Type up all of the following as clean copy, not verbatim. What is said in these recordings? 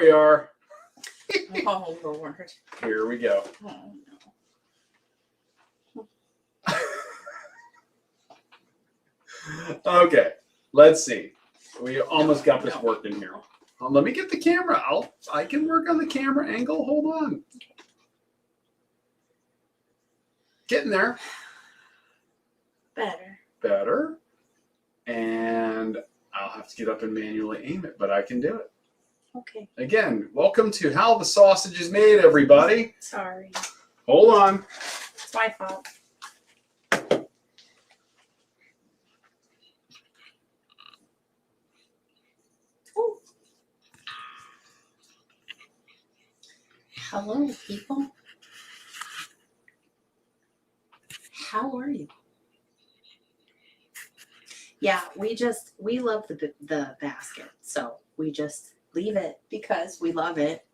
we are. Oh, Lord. Here we go. Oh, no. Okay, let's see. We almost got this working here. Let me get the camera. I can work on the camera angle. Hold on. Getting there. Better. And I'll have to get up and manually aim it, but I can do it. Okay. Again, welcome to How the Sausage is Made, everybody. Sorry. Hold on. It's my fault. Ooh. Hello, people. How are you? Yeah, we love the basket, so we just leave it because we love it.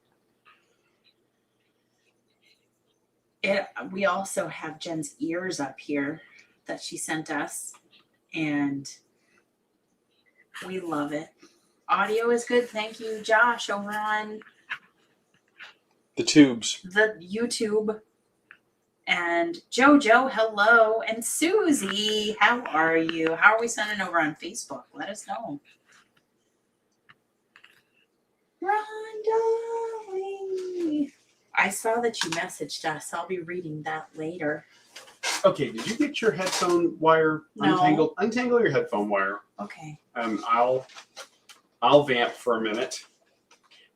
We also have Jen's ears up here that she sent us, and we love it. Audio is good. Thank you, Josh, over on the tubes. The YouTube. And Jojo, hello. And Susie, how are you? How are we sending over on Facebook? Let us know. Rondali. I saw that you messaged us. I'll be reading that later. Okay, did you get your headphone wire untangled? No. Untangle your headphone wire. Okay. I'll vamp for a minute.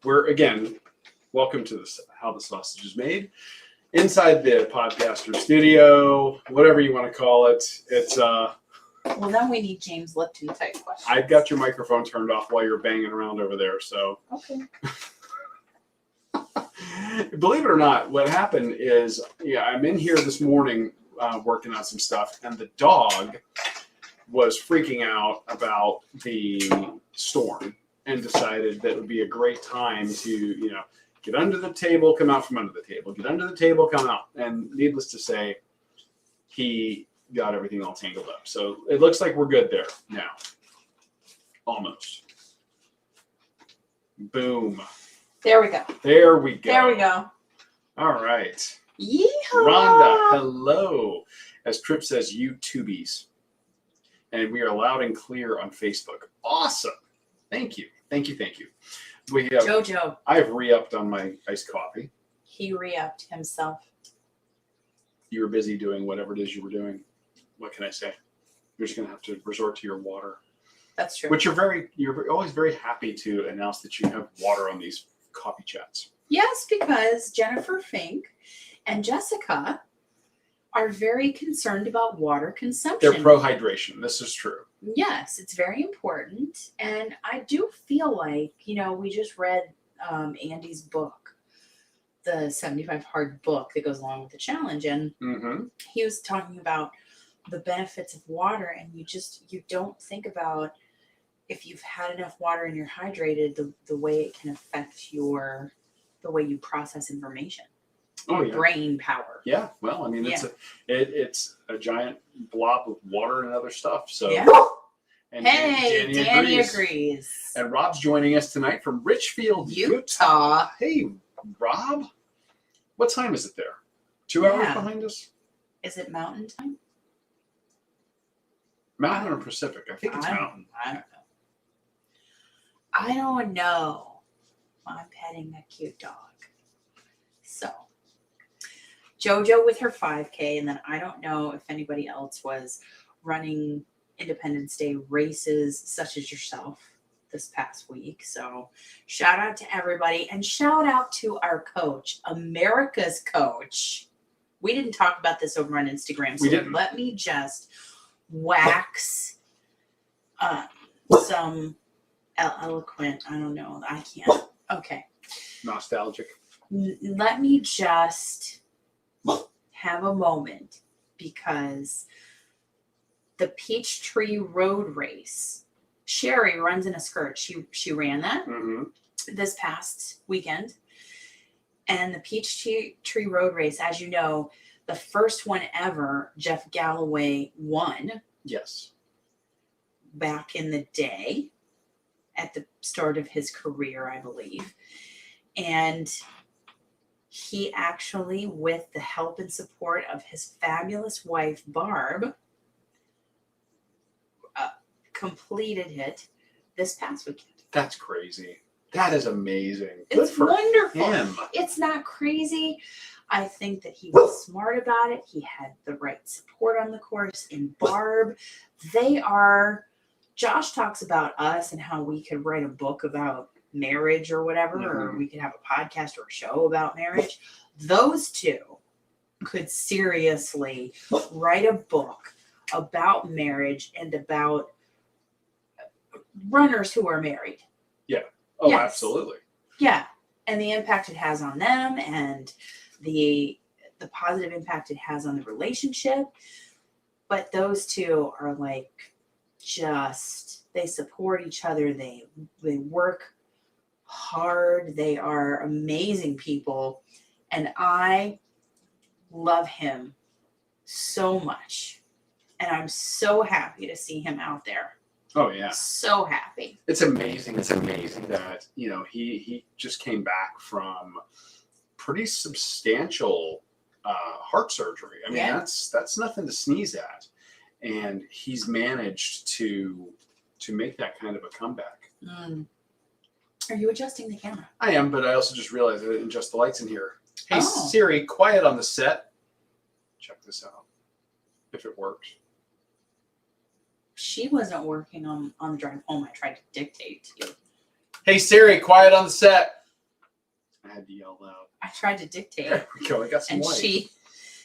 Welcome to How the Sausage is Made. Inside the podcaster studio, whatever you want to call it. It's Well, then we need James Lipton type questions. I've got your microphone turned off while you're banging around over there, so. Okay. Believe it or not, what happened is, I'm in here this morning working on some stuff, and the dog was freaking out about the storm and decided that it would be a great time to, get under the table, come out from under the table, get under the table, come out. And needless to say, he got everything all tangled up. So it looks like we're good there now. Almost. Boom. There we go. There we go. There we go. All right. Yeehaw. Rhonda, hello. As Tripp says, YouTubies. And we are loud and clear on Facebook. Awesome. Thank you. Thank you. We have Jojo. I've re-upped on my iced coffee. He re-upped himself. You were busy doing whatever it is you were doing. What can I say? You're just going to have to resort to your water. That's true. Which you're always very happy to announce that you have water on these coffee chats. Yes, because Jennifer Fink and Jessica are very concerned about water consumption. They're pro-hydration. This is true. Yes, it's very important. And I do feel like, we just read Andy's book, the 75 Hard book that goes along with the challenge. And he was talking about the benefits of water. And you don't think about if you've had enough water and you're hydrated, the way it can affect the way you process information. Brain power. Yeah, well, it's a giant blob of water and other stuff. So yeah. And hey, Danny agrees. And Rob's joining us tonight from Richfield, Utah. Hey, Rob, what time is it there? 2 hours behind us? Is it mountain time? Mountain or Pacific? I think it's mountain. I don't know. I'm petting a cute dog. So, Jojo with her 5K, and then I don't know if anybody else was running Independence Day races such as yourself this past week. So, shout out to everybody, and shout out to our coach, America's coach. We didn't talk about this over on Instagram, so let me just wax some eloquent. I don't know. I can't. Okay. Nostalgic. Let me just have a moment, because the Peachtree Road Race, Sherry runs in a skirt. She ran that this past weekend. And the Peachtree Road Race, as you know, the first one ever, Jeff Galloway won. Yes. Back in the day, at the start of his career, I believe. And he actually, with the help and support of his fabulous wife, Barb, completed it this past weekend. That's crazy. That is amazing. It's Good for wonderful. him. It's not crazy. I think that he was smart about it. He had the right support on the course. And Barb, Josh talks about us and how we could write a book about marriage or whatever, or we could have a podcast or a show about marriage. Those two could seriously write a book about marriage and about runners who are married. Oh, Yes. absolutely. Yeah. And the impact it has on them and the positive impact it has on the relationship. But those two are like they support each other. They work hard. They are amazing people. And I love him so much. And I'm so happy to see him out there. Oh yeah. So happy. It's amazing. It's amazing that, he just came back from pretty substantial heart surgery. I mean, that's nothing to sneeze at. And he's managed to make that kind of a comeback. Are you adjusting the camera? I am, but I also just realized I didn't adjust the lights in here. Hey, Oh. Siri, quiet on the set. Check this out. If it works. She wasn't working on the drive home. I tried to dictate to you. Hey, Siri, quiet on the set. I had to yell loud. I tried to dictate. There we go. I got some And light.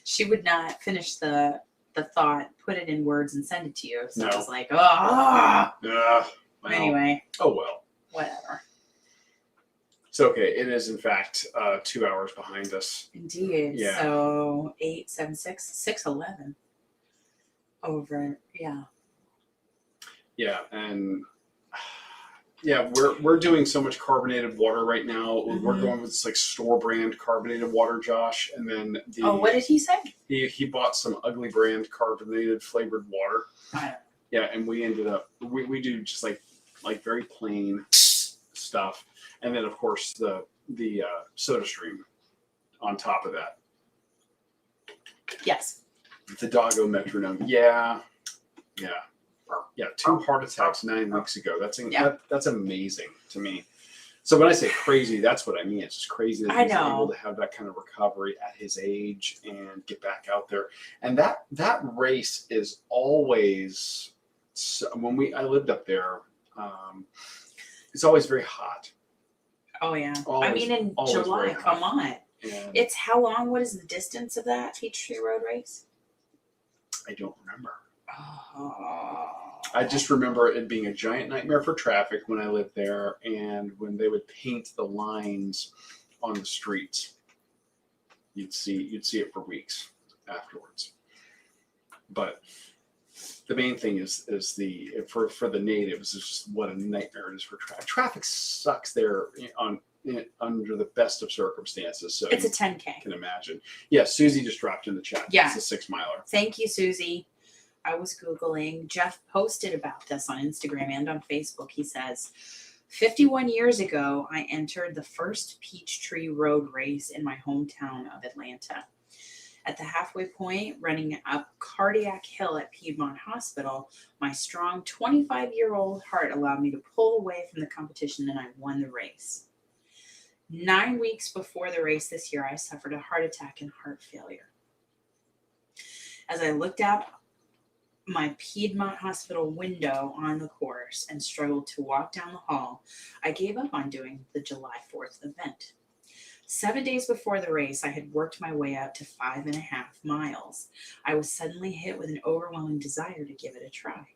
she would not finish the thought, put it in words, and send it to you. So No. I was like, oh. Well, Anyway, oh well. whatever. It's okay. It is, in fact, 2 hours behind us. Indeed. Yeah. So 8, 7, 6, 6:11. Over. Yeah. Yeah, and we're doing so much carbonated water right now. Mm-hmm. We're going with this like store brand carbonated water, Josh, and then What did he say? he bought some ugly brand carbonated flavored water. I don't know. Yeah, and we ended up we do just like very plain stuff, and then of course the Soda Stream on top of that. Yes. The doggo metronome. Yeah. 2 heart attacks 9 weeks ago. That's amazing to me. So when I say crazy, that's what I mean. It's just crazy that he's able to have that kind of recovery at his age and get back out there. And that race is always, I lived up there, it's always very hot. Oh yeah. Always, I mean, in July, come on. And It's how long? What is the distance of that Peachtree Road race? I don't remember. Oh. I just remember it being a giant nightmare for traffic when I lived there, and when they would paint the lines on the streets, you'd see it for weeks afterwards. But the main thing is for the natives, is just what a nightmare it is for traffic. Traffic sucks there under the best of circumstances. So It's a 10K. you can imagine. Yeah, Susie just dropped in the chat. Yeah. It's a 6-miler. Thank you, Susie. I was Googling. Jeff posted about this on Instagram and on Facebook. He says, 51 years ago, I entered the first Peachtree Road race in my hometown of Atlanta. At the halfway point, running up Cardiac Hill at Piedmont Hospital, my strong 25-year-old heart allowed me to pull away from the competition, and I won the race. 9 weeks before the race this year, I suffered a heart attack and heart failure. As I looked out my Piedmont Hospital window on the course and struggled to walk down the hall, I gave up on doing the July 4th event. 7 days before the race, I had worked my way up to 5.5 miles. I was suddenly hit with an overwhelming desire to give it a try.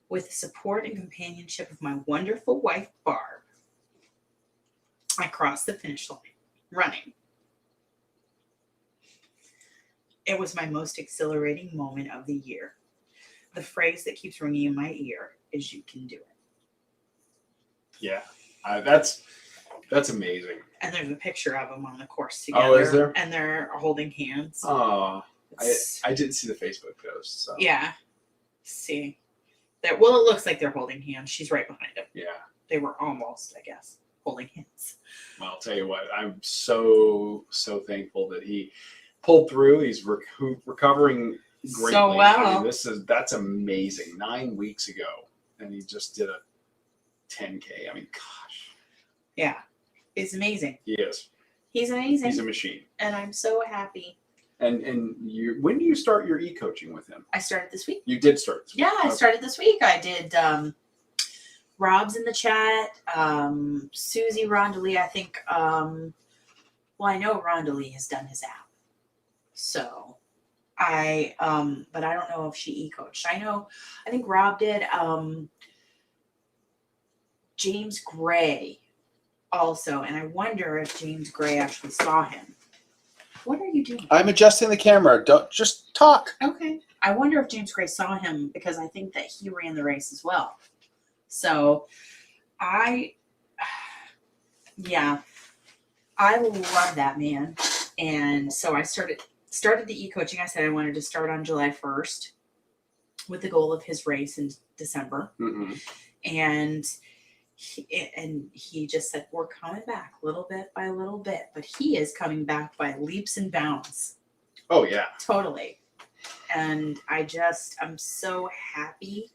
With the support and companionship of my wonderful wife, Barb, I crossed the finish line, running. It was my most exhilarating moment of the year. The phrase that keeps ringing in my ear is, "You can do it." Yeah, that's amazing. And there's a picture of them on the course together. Oh, is there? And they're holding hands. Oh, I didn't see the Facebook post. So. Yeah. See. Well, it looks like they're holding hands. She's right behind him. Yeah. They were almost, I guess. holding hands. Well, I'll tell you what, I'm so thankful that he pulled through. He's recovering greatly. So well. I mean, that's amazing. 9 weeks ago, and he just did a 10K. I mean, gosh. Yeah, it's amazing. He is. He's amazing. He's a machine. And I'm so happy. And when do you start your e-coaching with him? I started this week. You did start this week. Yeah, I started this week. I did Rob's in the chat, Susie Rondalee, I think, well, I know Rondalee has done his app. So but I don't know if she e-coached. I think Rob did, James Gray also, and I wonder if James Gray actually saw him. What are you doing? I'm adjusting the camera. Don't just talk. Okay. I wonder if James Gray saw him because I think that he ran the race as well. So I love that man. And so I started the e-coaching. I said I wanted to start on July 1st with the goal of his race in December. Mm-hmm. And he just said, we're coming back little bit by little bit, but he is coming back by leaps and bounds. Oh yeah. Totally. And I'm so happy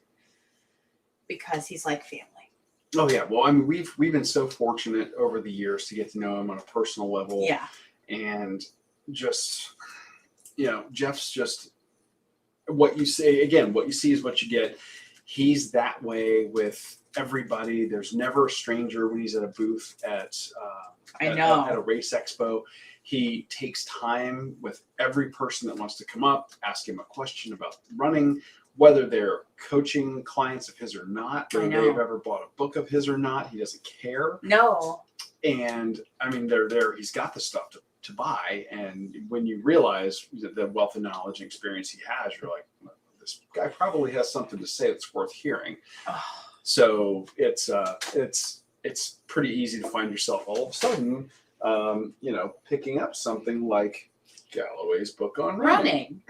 because he's like family. Oh yeah. Well, I mean, we've been so fortunate over the years to get to know him on a personal level. Yeah. And just, Jeff's just what you say again, what you see is what you get. He's that way with everybody. There's never a stranger when he's at a booth at a race expo. He takes time with every person that wants to come up, ask him a question about running, whether they're coaching clients of his or not, whether they've ever bought a book of his or not. He doesn't care. No. And I mean, they're there. He's got the stuff to buy. And when you realize the wealth of knowledge and experience he has, you're like, this guy probably has something to say that's worth hearing. Oh. So it's pretty easy to find yourself all of a sudden, picking up something like Galloway's book on running.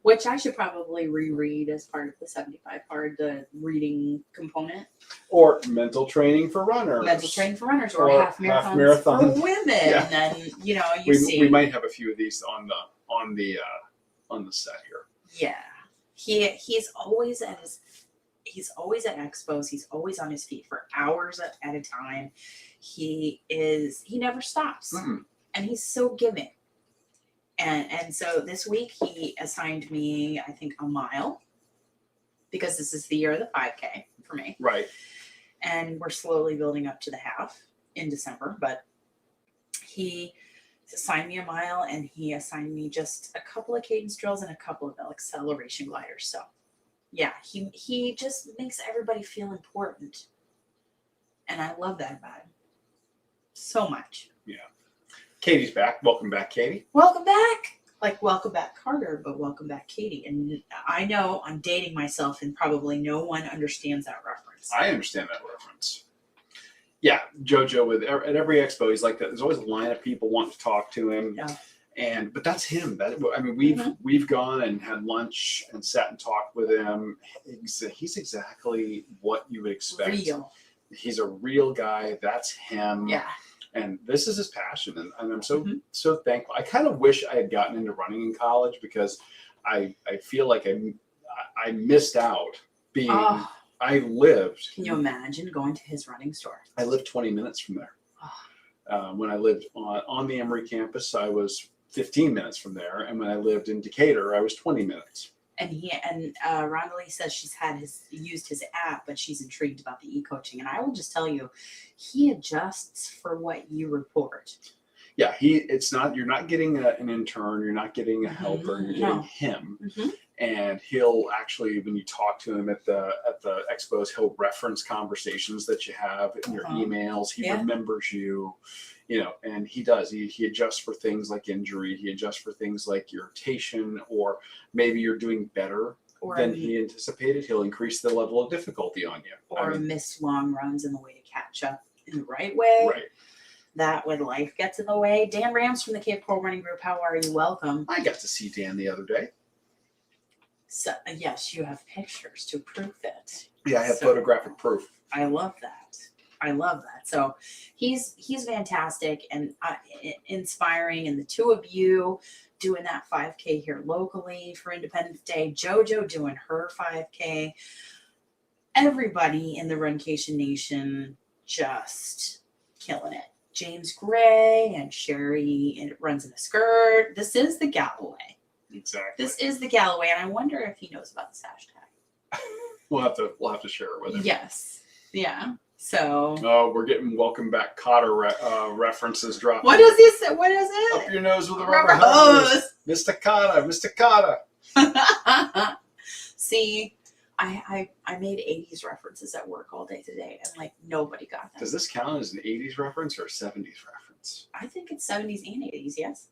Which I should probably reread as part of the 75 hard, the reading component. Or mental training for runners. Or half marathons for women. Yeah. And we might have a few of these on the set here. Yeah. He's always at expos. He's always on his feet for hours at a time. He never stops. Mm-hmm. And he's so giving. And so this week he assigned me, I think, a mile, because this is the year of the 5K for me. Right. And we're slowly building up to the half in December. But he assigned me a mile, and he assigned me just a couple of cadence drills and a couple of acceleration gliders. So yeah, he just makes everybody feel important. And I love that about him so much. Yeah. Katie's back. Welcome back, Katie. Welcome back. Like, welcome back, Carter, but welcome back, Katie. And I know I'm dating myself, and probably no one understands that reference. I understand that reference. Yeah, JoJo, at every expo, he's like that. There's always a line of people wanting to talk to him. Yeah. But that's him. We've gone and had lunch and sat and talked with him. He's exactly what you would expect. Real. He's a real guy. That's him. Yeah. And this is his passion, and I'm so thankful. I kind of wish I had gotten into running in college, because I feel like I missed out being. I lived. Can you imagine going to his running store? I lived 20 minutes from there. When I lived on the Emory campus, I was 15 minutes from there, and when I lived in Decatur, I was 20 minutes. And Rondalee says she's used his app, but she's intrigued about the e-coaching. And I will just tell you, he adjusts for what you report. Yeah, you're not getting an intern, you're not getting a helper, you're getting him. Mm-hmm. And he'll actually, when you talk to him at the expos, he'll reference conversations that you have in your emails. He remembers you. And he does. He adjusts for things like injury. He adjusts for things like irritation, or maybe you're doing better than he anticipated. He'll increase the level of difficulty on you. Or missed long runs in the way to catch up in the right way. Right. That when life gets in the way. Dan Rams from the Cape Coral Running Group. How are you? Welcome. I got to see Dan the other day. So, yes, you have pictures to prove it. Yeah, I have photographic proof. I love that. I love that. So he's fantastic and inspiring. And the two of you doing that 5K here locally for Independence Day, JoJo doing her 5K, everybody in the Runcation Nation just killing it. James Gray and Sherry, and it runs in a skirt. This is the Galloway. Exactly. This is the Galloway, and I wonder if he knows about this hashtag. We'll have to share it with him. Yes. Yeah. So. Oh, we're getting welcome back Cotter references dropping. What does he say? What is it? Up your nose with a Rubber rubber hose. hose. Mr. Cotter, Mr. Cotter. See, I made 80s references at work all day today, and like nobody got them. Does this count as an 80s reference or a 70s reference? I think it's 70s and 80s. Yes.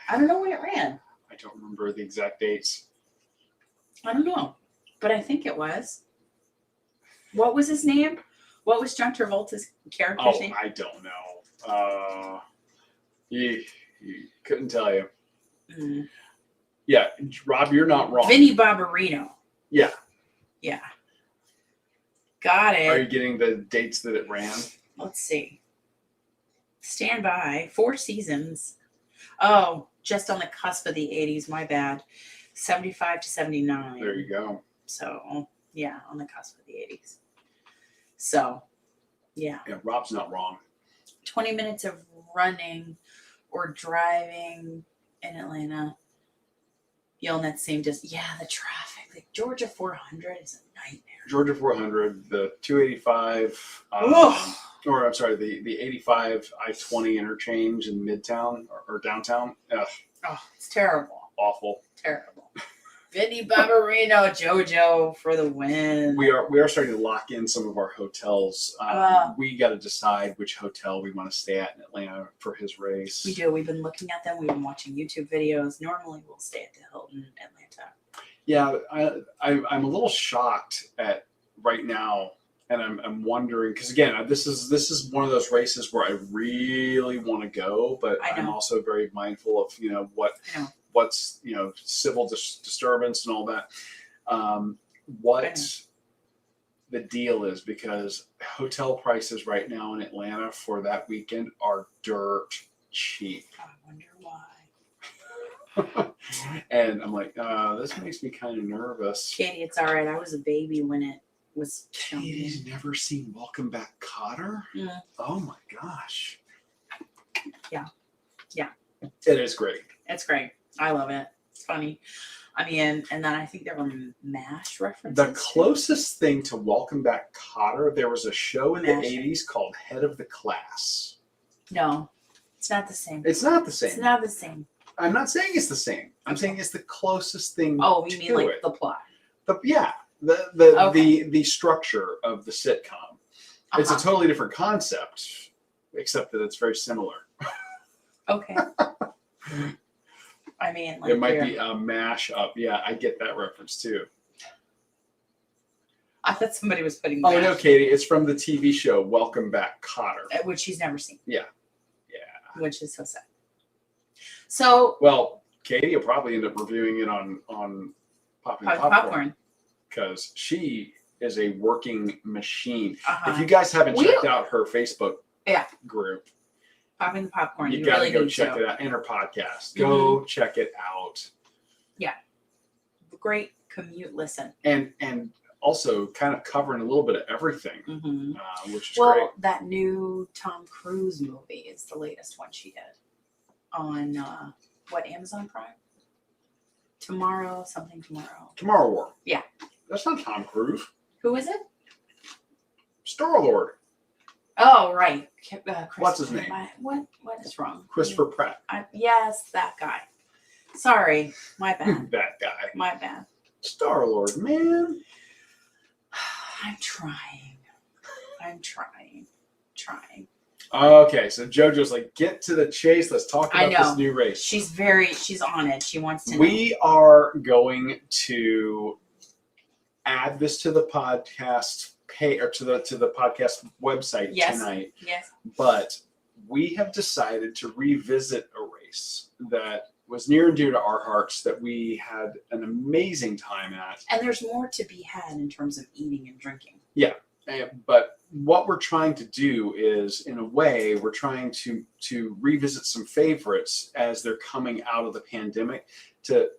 I don't know when it ran. I don't remember the exact dates. I don't know, but I think it was. What was his name? What was John Travolta's character's Oh, name? I don't know. You couldn't tell you. Mm. Yeah, Rob, you're not wrong. Vinnie Barbarino. Yeah. Yeah. Got it. Are you getting the dates that it ran? Let's see. Stand by. 4 seasons. Oh, just on the cusp of the 80s. My bad. 75 to 79. There you go. So, yeah, on the cusp of the 80s. So, yeah. Yeah, Rob's not wrong. 20 minutes of running or driving in Atlanta. Yellnet same just, yeah, the traffic. Like Georgia 400 is a nightmare. Georgia 400, the 285, or I'm sorry, the 85 I-20 interchange in Midtown or downtown. Ugh, Oh, it's terrible. awful. Terrible. Vinnie Barbarino, JoJo for the win. We are starting to lock in some of our hotels. We got to decide which hotel we want to stay at in Atlanta for his race. We do. We've been looking at them. We've been watching YouTube videos. Normally, we'll stay at the Hilton Atlanta. Yeah, I'm a little shocked at right now, and I'm wondering because again, this is one of those races where I really want to go, but I'm also very mindful of what's civil disturbance and all that. What the deal is, because hotel prices right now in Atlanta for that weekend are dirt cheap. I wonder why. And I'm like, this makes me kind of nervous. Katie, it's all right. I was a baby when it was filmed. Katie's never seen Welcome Back, Cotter? Mm. Oh my gosh. Yeah. Yeah. It is great. It's great. I love it. It's funny. I mean, and then I think there were MASH references. The closest thing to Welcome Back, Cotter, there was a show in MASH. the 80s called Head of the Class. No, it's not the same. It's not the same. It's not the same. I'm not saying it's the same. I'm saying it's the closest thing Oh, you to mean like it. the plot? The structure of the sitcom. It's a Uh-huh. totally different concept, except that it's very similar. Okay. I mean, like It might be a mash up. Yeah, I get that reference too. I thought somebody was putting Oh MASH, no, Katie, it's from the TV show Welcome Back, Cotter. which she's never seen. Yeah. Which is so sad. So Well, Katie will probably end up reviewing it on Popping Popcorn because she is a working machine. Uh-huh. If you guys haven't checked out her Facebook group, Popping the Popcorn, you you got to really go need check to. it out. And her podcast. Go check it out. Great commute listen. And also kind of covering a little bit of everything, Mm-hmm. which is Well, great. that new Tom Cruise movie is the latest one she did on Amazon Prime? Tomorrow. Tomorrow War. Yeah. That's not Tom Cruise. Who is it? Star-Lord. Oh, right. What's his name? What is wrong? Christopher Pratt. Yes, that guy. Sorry, my bad. That guy. My bad. Star-Lord, man. I'm trying. Okay, so JoJo's like, get to the chase. Let's talk about this new race. She's on it. She wants to know. We are going to add this to the podcast to the podcast website tonight. Yes. But we have decided to revisit a race that was near and dear to our hearts that we had an amazing time at. And there's more to be had in terms of eating and drinking. But what we're trying to do is, in a way, we're trying to revisit some favorites as they're coming out of the pandemic to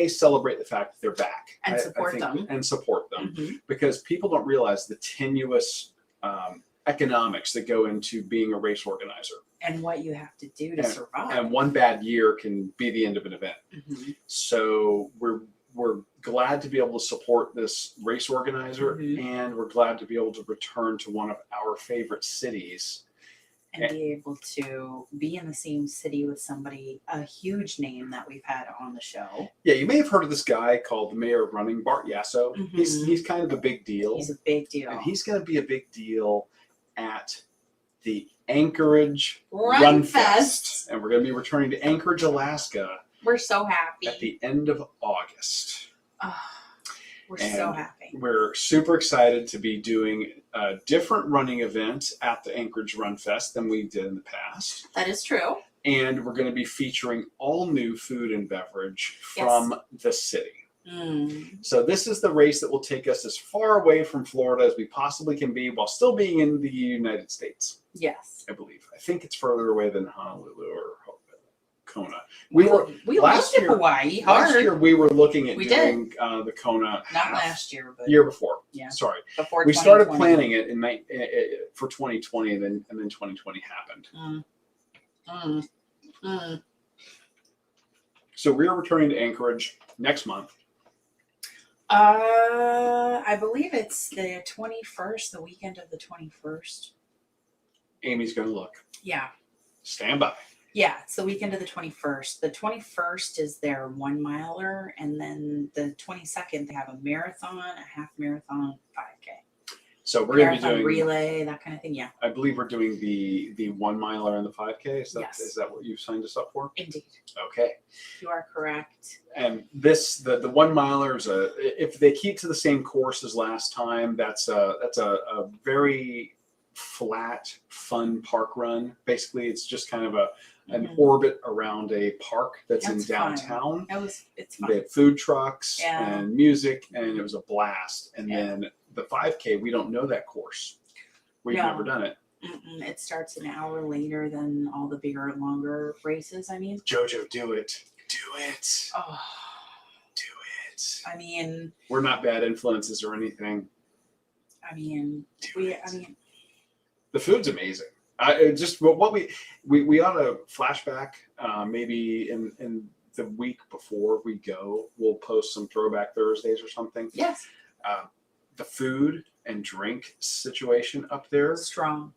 celebrate the fact that they're back And I support think, them. and support them Mhm. because people don't realize the tenuous economics that go into being a race organizer. And what you have to do to survive. And one bad year can be the end of an event. Mhm. So we're glad to be able to support this race organizer, Mhm. and we're glad to be able to return to one of our favorite cities. And be able to be in the same city with somebody, a huge name that we've had on the show. Yeah, you may have heard of this guy called the mayor of Running, Bart Yasso. Mhm. He's kind of a big deal. He's a big deal. And he's going to be a big deal at the Anchorage Run Fest. Fest. And we're going to be returning to Anchorage, Alaska We're so happy. at the end of August. Oh, we're so happy. We're super excited to be doing a different running event at the Anchorage Run Fest than we did in the past. That is true. And we're going to be featuring all new food and beverage from the city. Mm. So this is the race that will take us as far away from Florida as we possibly can be while still being in the United States, Yes. I believe. I think it's further away than Honolulu or Kona. We last looked at year- Hawaii Last hard. year we were looking at We doing the Kona Not half. last year, but Year before. Yeah. Sorry. before We started 2020. planning it for 2020 and then 2020 happened. Mm. Mm. Mm. So we are returning to Anchorage next month. I believe it's the 21st, the weekend of the 21st. Amy's going to look. Yeah. Stand by. Yeah, it's the weekend of the 21st. The 21st is their 1 miler, and then the 22nd they have a marathon, a half marathon, 5K. So we're going to be Marathon doing relay, that kind of thing. Yeah, I believe we're doing the 1 miler and the 5K. Is that Yes. is that what you signed us up for? indeed. Okay. You are correct. And the 1 miler is if they keep to the same course as last time, that's a very flat, fun park run. Basically, it's just kind of an Mhm. orbit around a park that's in That's fun. downtown. It's They fun. had food trucks Yeah. and music, and it was a blast. And Yeah. then the 5K, we don't know that course. We've No. never done it. Mm-mm, it starts an hour later than all the bigger and longer races. I mean, Jojo, do it. Do it. oh, Do it. I mean, We're not bad influences or anything. Do it. The food's amazing. What we ought to flashback. Maybe in the week before we go, we'll post some Throwback Thursdays or something. yes, The food and drink situation up there strong.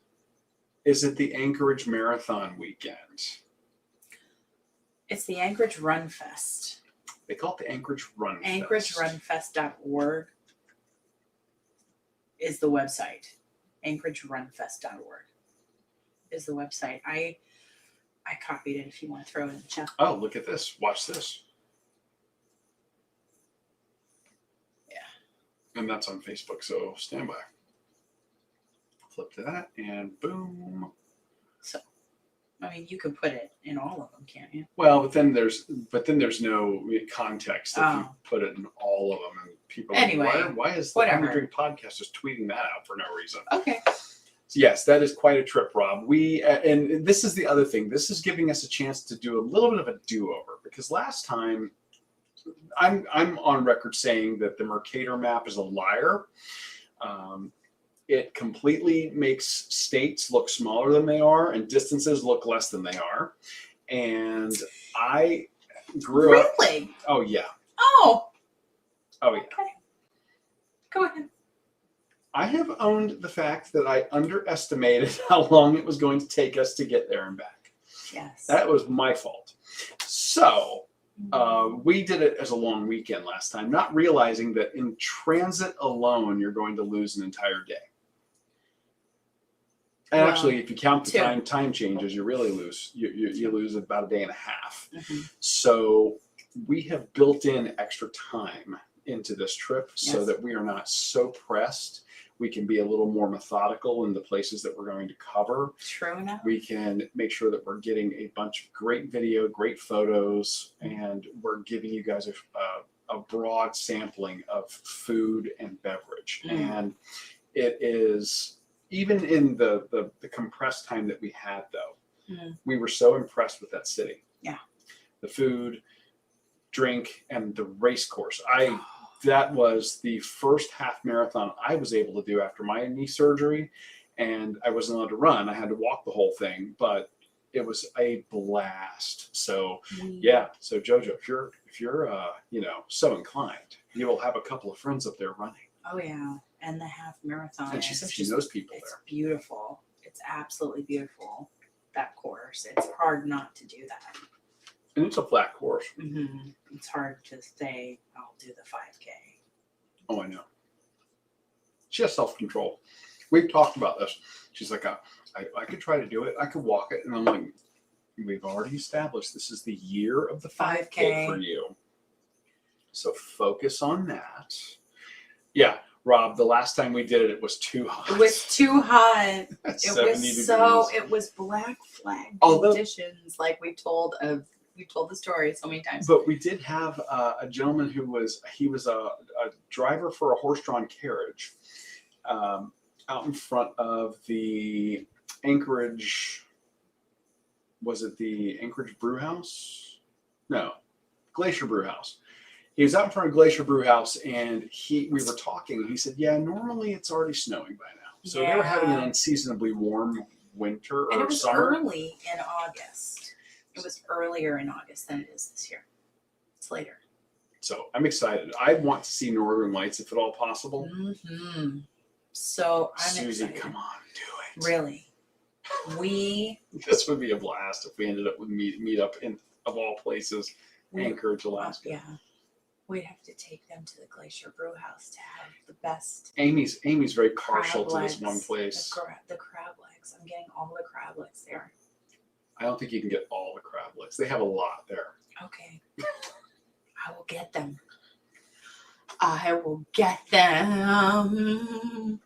is at the Anchorage Marathon weekend. It's the Anchorage Run Fest. They call it the Anchorage Run Fest. AnchorageRunFest.org is the website. AnchorageRunFest.org is the website. I copied it if you want to throw it in the chat. Oh, look at this. Watch this. Yeah. And that's on Facebook, so stand by. Flip to that, and boom. I mean, you could put it in all of them, can't you? Well, but then there's no context if you Oh. put it in all of them, and people. Anyway, why is the whatever. Hungry Drink podcast just tweeting that out for no reason? Okay. So yes, that is quite a trip, Rob. We and this is the other thing. This is giving us a chance to do a little bit of a do-over because last time, I'm on record saying that the Mercator map is a liar. It completely makes states look smaller than they are and distances look less than they are. And I grew up. Really? Oh yeah. Oh, Oh yeah. okay. Go ahead. I have owned the fact that I underestimated how long it was going to take us to get there and back. Yes. That was my fault. So we did it as a long weekend last time, not realizing that in transit alone, you're going to lose an entire day. And Well, actually, if you count the two. time changes, you really lose. You lose about a day and a half. Mhm. So we have built in extra time into this trip so Yes. that we are not so pressed. We can be a little more methodical in the places that we're going to cover. True enough. We can make sure that we're getting a bunch of great video, great photos, and we're giving you guys a broad sampling of food and beverage. Mm. And it is even in the compressed time that we had, though, we were so impressed with that city. Yeah. The food, drink, and the race course. That was the first half marathon I was able to do after my knee surgery, and I wasn't allowed to run. I had to walk the whole thing, but it was a blast. So yeah. So Jojo, if you're so inclined, you will have a couple of friends up there running. Oh yeah, and the half marathon. And she said she knows people it's there. Beautiful. It's absolutely beautiful. That course. It's hard not to do that. And it's a flat course. Mm-hmm. It's hard to say I'll do the 5K. Oh, I know. She has self-control. We've talked about this. She's like, I could try to do it. I could walk it. And I'm like, we've already established this is the year of the 5K for you. So focus on that. Yeah, Rob, the last time we did it, it was too hot. It was too hot. It 70 was degrees. it was black flag Although- conditions, like we told the story so many times. But we did have a gentleman who was a driver for a horse-drawn carriage out in front of the Anchorage. Was it the Anchorage Brew House? No, Glacier Brew House. He was out in front of Glacier Brew House, and we were talking. He said, "Yeah, normally it's already snowing by now." So they were having an unseasonably warm winter And or it was summer. early in August. It was earlier in August than it is this year. It's later. So I'm excited. I want to see Northern Lights if at all possible. Mm-hmm. So I'm Susie, excited. come on, do it. Really? This would be a blast if we ended up with meet up in, of all places, Anchorage, Alaska. Yeah. We'd have to take them to the Glacier Brew House to have the best Amy's very partial crab to this one legs. place. The crab legs. I'm getting all the crab legs there. I don't think you can get all the crab legs. They have a lot there. Okay. I will get them. I will get them.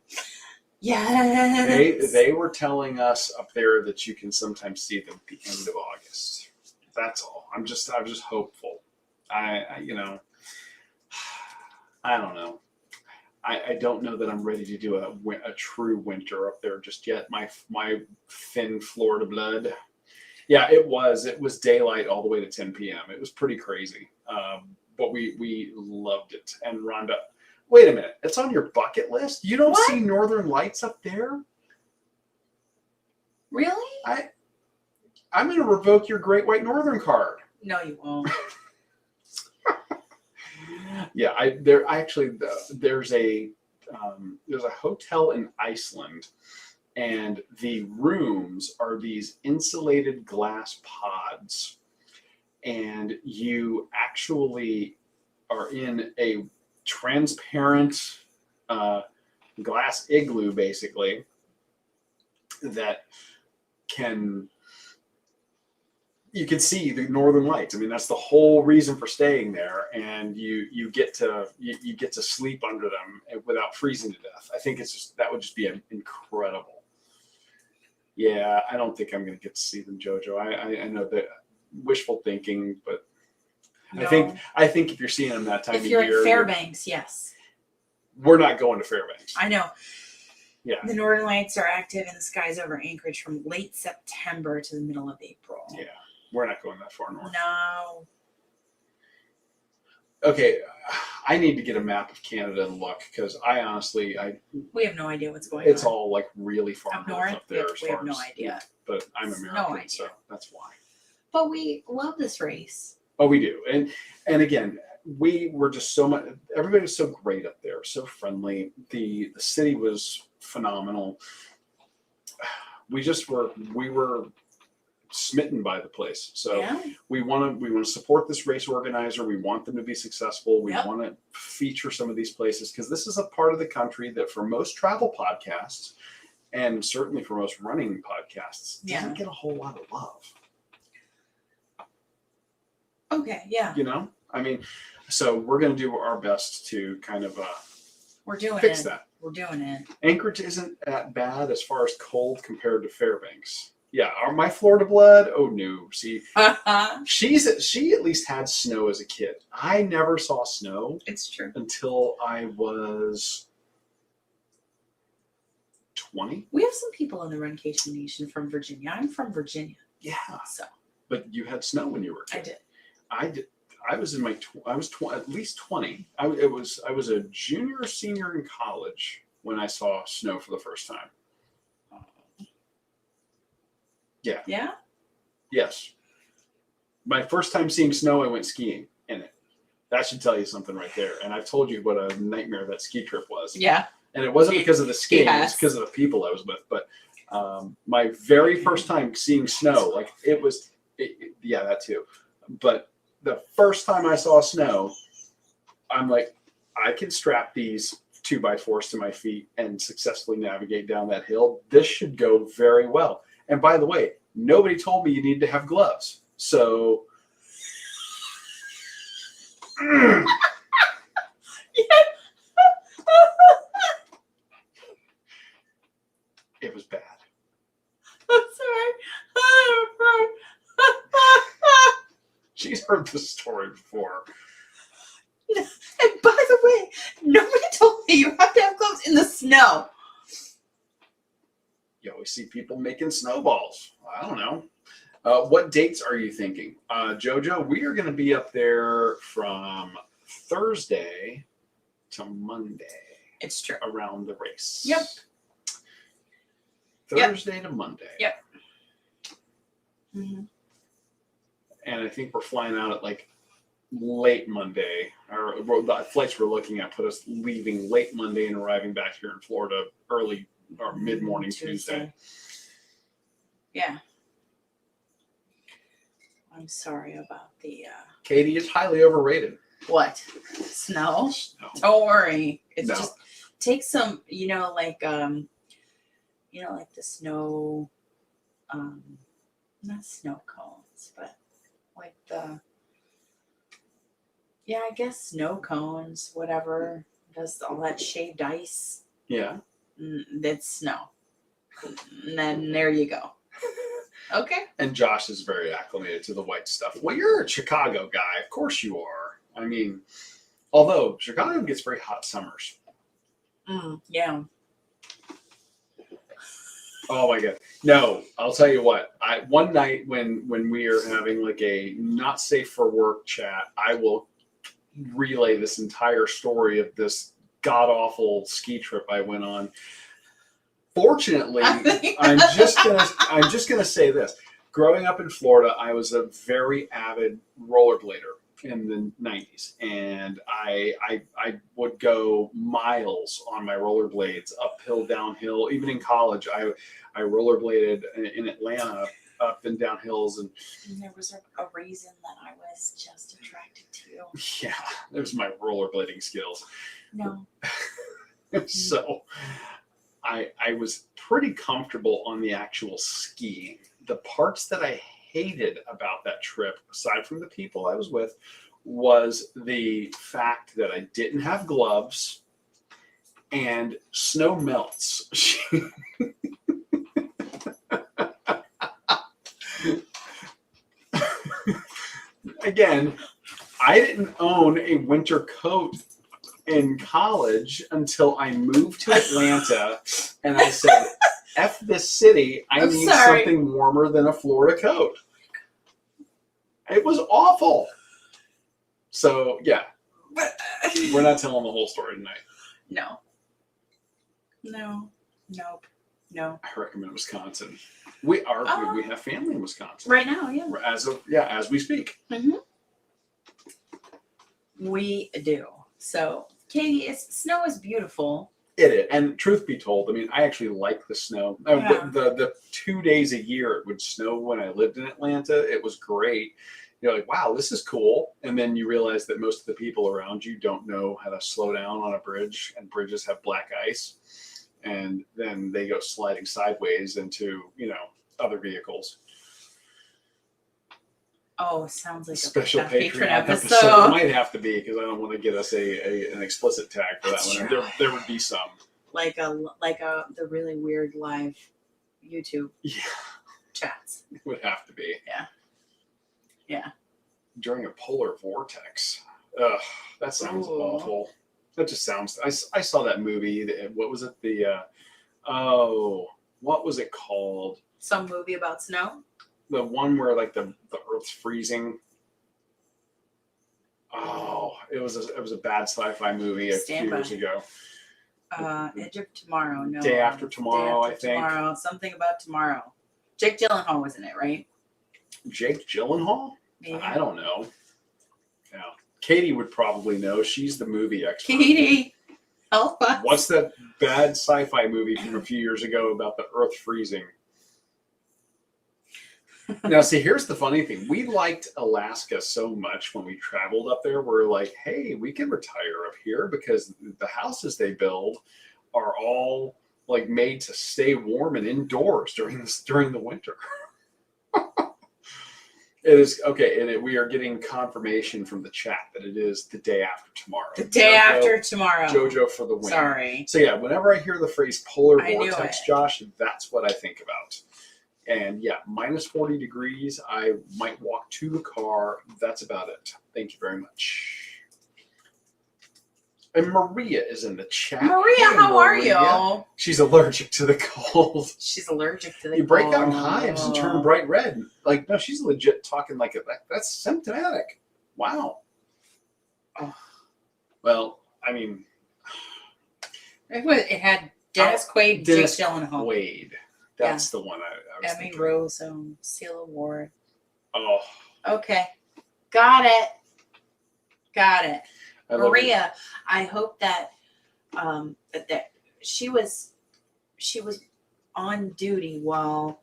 Yes. They were telling us up there that you can sometimes see them at the end of August. That's all. I'm just hopeful. I don't know. I don't know that I'm ready to do a true winter up there just yet. My thin Florida blood. Yeah, it was daylight all the way to 10 p.m. It was pretty crazy. But we loved it. And Rhonda, wait a minute. It's on your bucket list? You don't see Northern Lights up there? Really? I'm going to revoke your Great White Northern card. No, you won't. Yeah, there's a hotel in Iceland, and the rooms are these insulated glass pods, and you actually are in a transparent glass igloo, basically, that you can see the Northern Lights. I mean, that's the whole reason for staying there, and you get to sleep under them without freezing to death. I think that would just be incredible. Yeah, I don't think I'm going to get to see them, Jojo. I know that wishful thinking, but no. I think if you're seeing them that time of year, if you're in Fairbanks, yes. We're not going to Fairbanks. I know. Yeah. The Northern Lights are active in the skies over Anchorage from late September to the middle of April. Yeah. We're not going that far north. No. Okay, I need to get a map of Canada and look, because we have no idea what's going on. It's all like really far up north up there. we have no idea. But I'm American, so that's why. But we love this race. Oh, we do. And again, we were just so much. Everybody was so great up there, so friendly. The city was phenomenal. We were smitten by the place. So yeah. we want to support this race organizer. We want them to be successful. We want to feature some of these places, because this is a part of the country that for most travel podcasts, and certainly for most running podcasts, doesn't get a whole lot of love. Okay, yeah. I mean, so we're going to do our best to kind of fix that. We're doing it. Anchorage isn't that bad as far as cold compared to Fairbanks. Yeah, my Florida blood. Oh no! See, she at least had snow as a kid. I never saw snow. It's true. Until I was 20. We have some people in the Runcation Nation from Virginia. I'm from Virginia, Yeah, so but you had snow when you were a I kid. did. I did. I was in my. At least 20. I was a junior or senior in college when I saw snow for the first time. Yeah. Yeah? Yes. My first time seeing snow, I went skiing in it. That should tell you something right there. And I've told you what a nightmare that ski trip was. Yeah. And it wasn't because of the skiing; it was Yes. because of the people I was with. But my very first time seeing snow, like it was, yeah, that too. But the first time I saw snow, I'm like, I can strap these 2x4s to my feet and successfully navigate down that hill. This should go very well. And by the way, nobody told me you need to have gloves. So it was bad. I'm sorry. She's heard this story before. And by the way, nobody told me you have to have gloves in the snow. You always see people making snowballs. I don't know. What dates are you thinking? Jojo, we are going to be up there from Thursday to Monday It's true. around the race. Yep. Thursday to Monday. Yep. Mm-hmm. And I think we're flying out at like late Monday. Or the flights we're looking at put us leaving late Monday and arriving back here in Florida early or mid-morning Tuesday. Yeah. I'm sorry about the Katie is highly overrated. what? Snow? No. Don't worry. It's No. just take some, like the snow not snow cones, but like I guess snow cones, whatever. Does all that shaved ice. Yeah. That's snow. And then there you go. Okay. And Josh is very acclimated to the white stuff. Well, you're a Chicago guy. Of course you are. I mean, although Chicago gets very hot summers. Yeah. Oh my God. No, I'll tell you what. One night when we are having like a not safe for work chat, I will relay this entire story of this god awful ski trip I went on. Fortunately, I'm just gonna say this. Growing up in Florida, I was a very avid rollerblader in the 90s, and I would go miles on my rollerblades, uphill, downhill. Even in college, I rollerbladed in Atlanta, up and down hills, and there was a reason that I was just attracted to you. yeah, there's my rollerblading skills. No. So I was pretty comfortable on the actual skiing. The parts that I hated about that trip, aside from the people I was with, was the fact that I didn't have gloves and snow melts. Again, I didn't own a winter coat in college until I moved to Atlanta, and I said, F this city, I need something warmer than a Florida coat. It was awful. So, yeah. We're not telling the whole story tonight. No. Nope. No. I recommend Wisconsin. We have family in Wisconsin. Right now, yeah. As we speak. Mm-hmm. We do. So, Katie, snow is beautiful. It is. And truth be told, I mean, I actually like the snow. Yeah. The 2 days a year it would snow when I lived in Atlanta. It was great. You're like, wow, this is cool. And then you realize that most of the people around you don't know how to slow down on a bridge, and bridges have black ice. And then they go sliding sideways into, other vehicles. Oh, sounds like Special a patron episode. It might have to be, because I don't want to get us an explicit tag for that That's one. right. There would be some. Like the really weird live YouTube chats. It would have to be. Yeah. During a polar vortex. Ugh, that sounds awful. That just sounds. I saw that movie. What was it? Oh, what was it called? Some movie about snow? The one where like the Earth's freezing. Oh, it was a bad sci-fi movie a few Stand by. years ago. Edge of Tomorrow. No. Day After Tomorrow, Day I After think. Tomorrow. Something about tomorrow. Jake Gyllenhaal was in it, right? Jake Gyllenhaal? Maybe. I don't know. Yeah, Katie would probably know. She's the movie expert. Katie, help us. What's that bad sci-fi movie from a few years ago about the Earth freezing? Now, see, here's the funny thing. We liked Alaska so much when we traveled up there. We're like, hey, we can retire up here because the houses they build are all like made to stay warm and indoors during the winter. It is okay, and we are getting confirmation from the chat that it is the day after tomorrow. The day after tomorrow. JoJo for the win. Sorry. So yeah, whenever I hear the phrase polar I knew vortex, it. Josh, that's what I think about. And yeah, minus 40 degrees. I might walk to the car. That's about it. Thank you very much. And Maria is in the chat. Maria, Hey, how are Maria. you? She's allergic to the cold. She's allergic to the You break out in cold. hives and turn bright red. Like, no, she's legit talking like it. That's symptomatic. Wow. Oh. Well, I mean, It had Dennis Quaid, Dennis Jake Gyllenhaal, Quaid. That's the one I was Emmy thinking. Rose, Seal Award. Oh, Okay, got it. I love it. Maria, I hope that that she was on duty while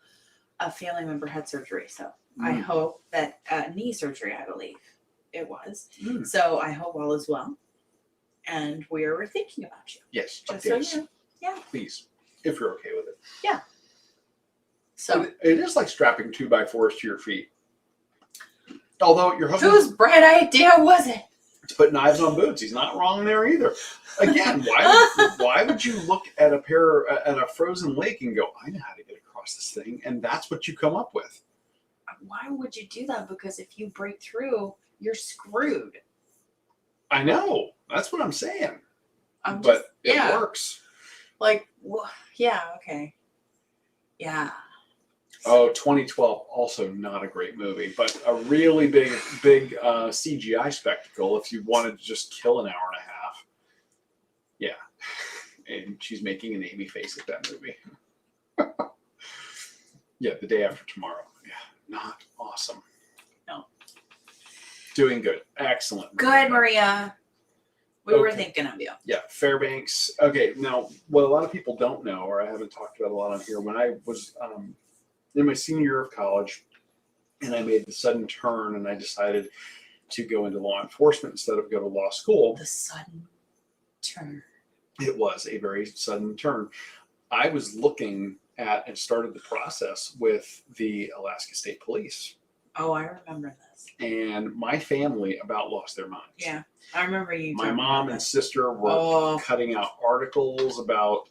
a family member had surgery. So I hope that knee surgery, I believe it was. Mm. So I hope all is well, and we are thinking about you. Yes, Just so updates. you know. Yeah. Please, if you're okay with it. So It is like strapping 2x4s to your feet. Although your husband whose bright idea was it? to put knives on boots, he's not wrong there either. Again, why would you look at a frozen lake and go, I know how to get across this thing, and that's what you come up with? Why would you do that? Because if you break through, you're screwed. I know. That's what I'm saying. But it works. Like, yeah, okay. Yeah. Oh, 2012, also not a great movie, but a really big CGI spectacle if you wanted to just kill an hour and a half. Yeah. And she's making an Amy face at that movie. Yeah, The Day After Tomorrow. Yeah, not awesome. No. Doing good. Excellent. Good, Maria. We were Okay. thinking of you. Yeah, Fairbanks. Okay, now, what a lot of people don't know, or I haven't talked about a lot on here, when I was in my senior year of college, and I made the sudden turn, and I decided to go into law enforcement instead of go to law school. The sudden turn. It was a very sudden turn. I was looking at and started the process with the Alaska State Police. Oh, I remember this. And my family about lost their minds. Yeah, I remember you. My talking mom about and this. sister were Oh, cutting out articles about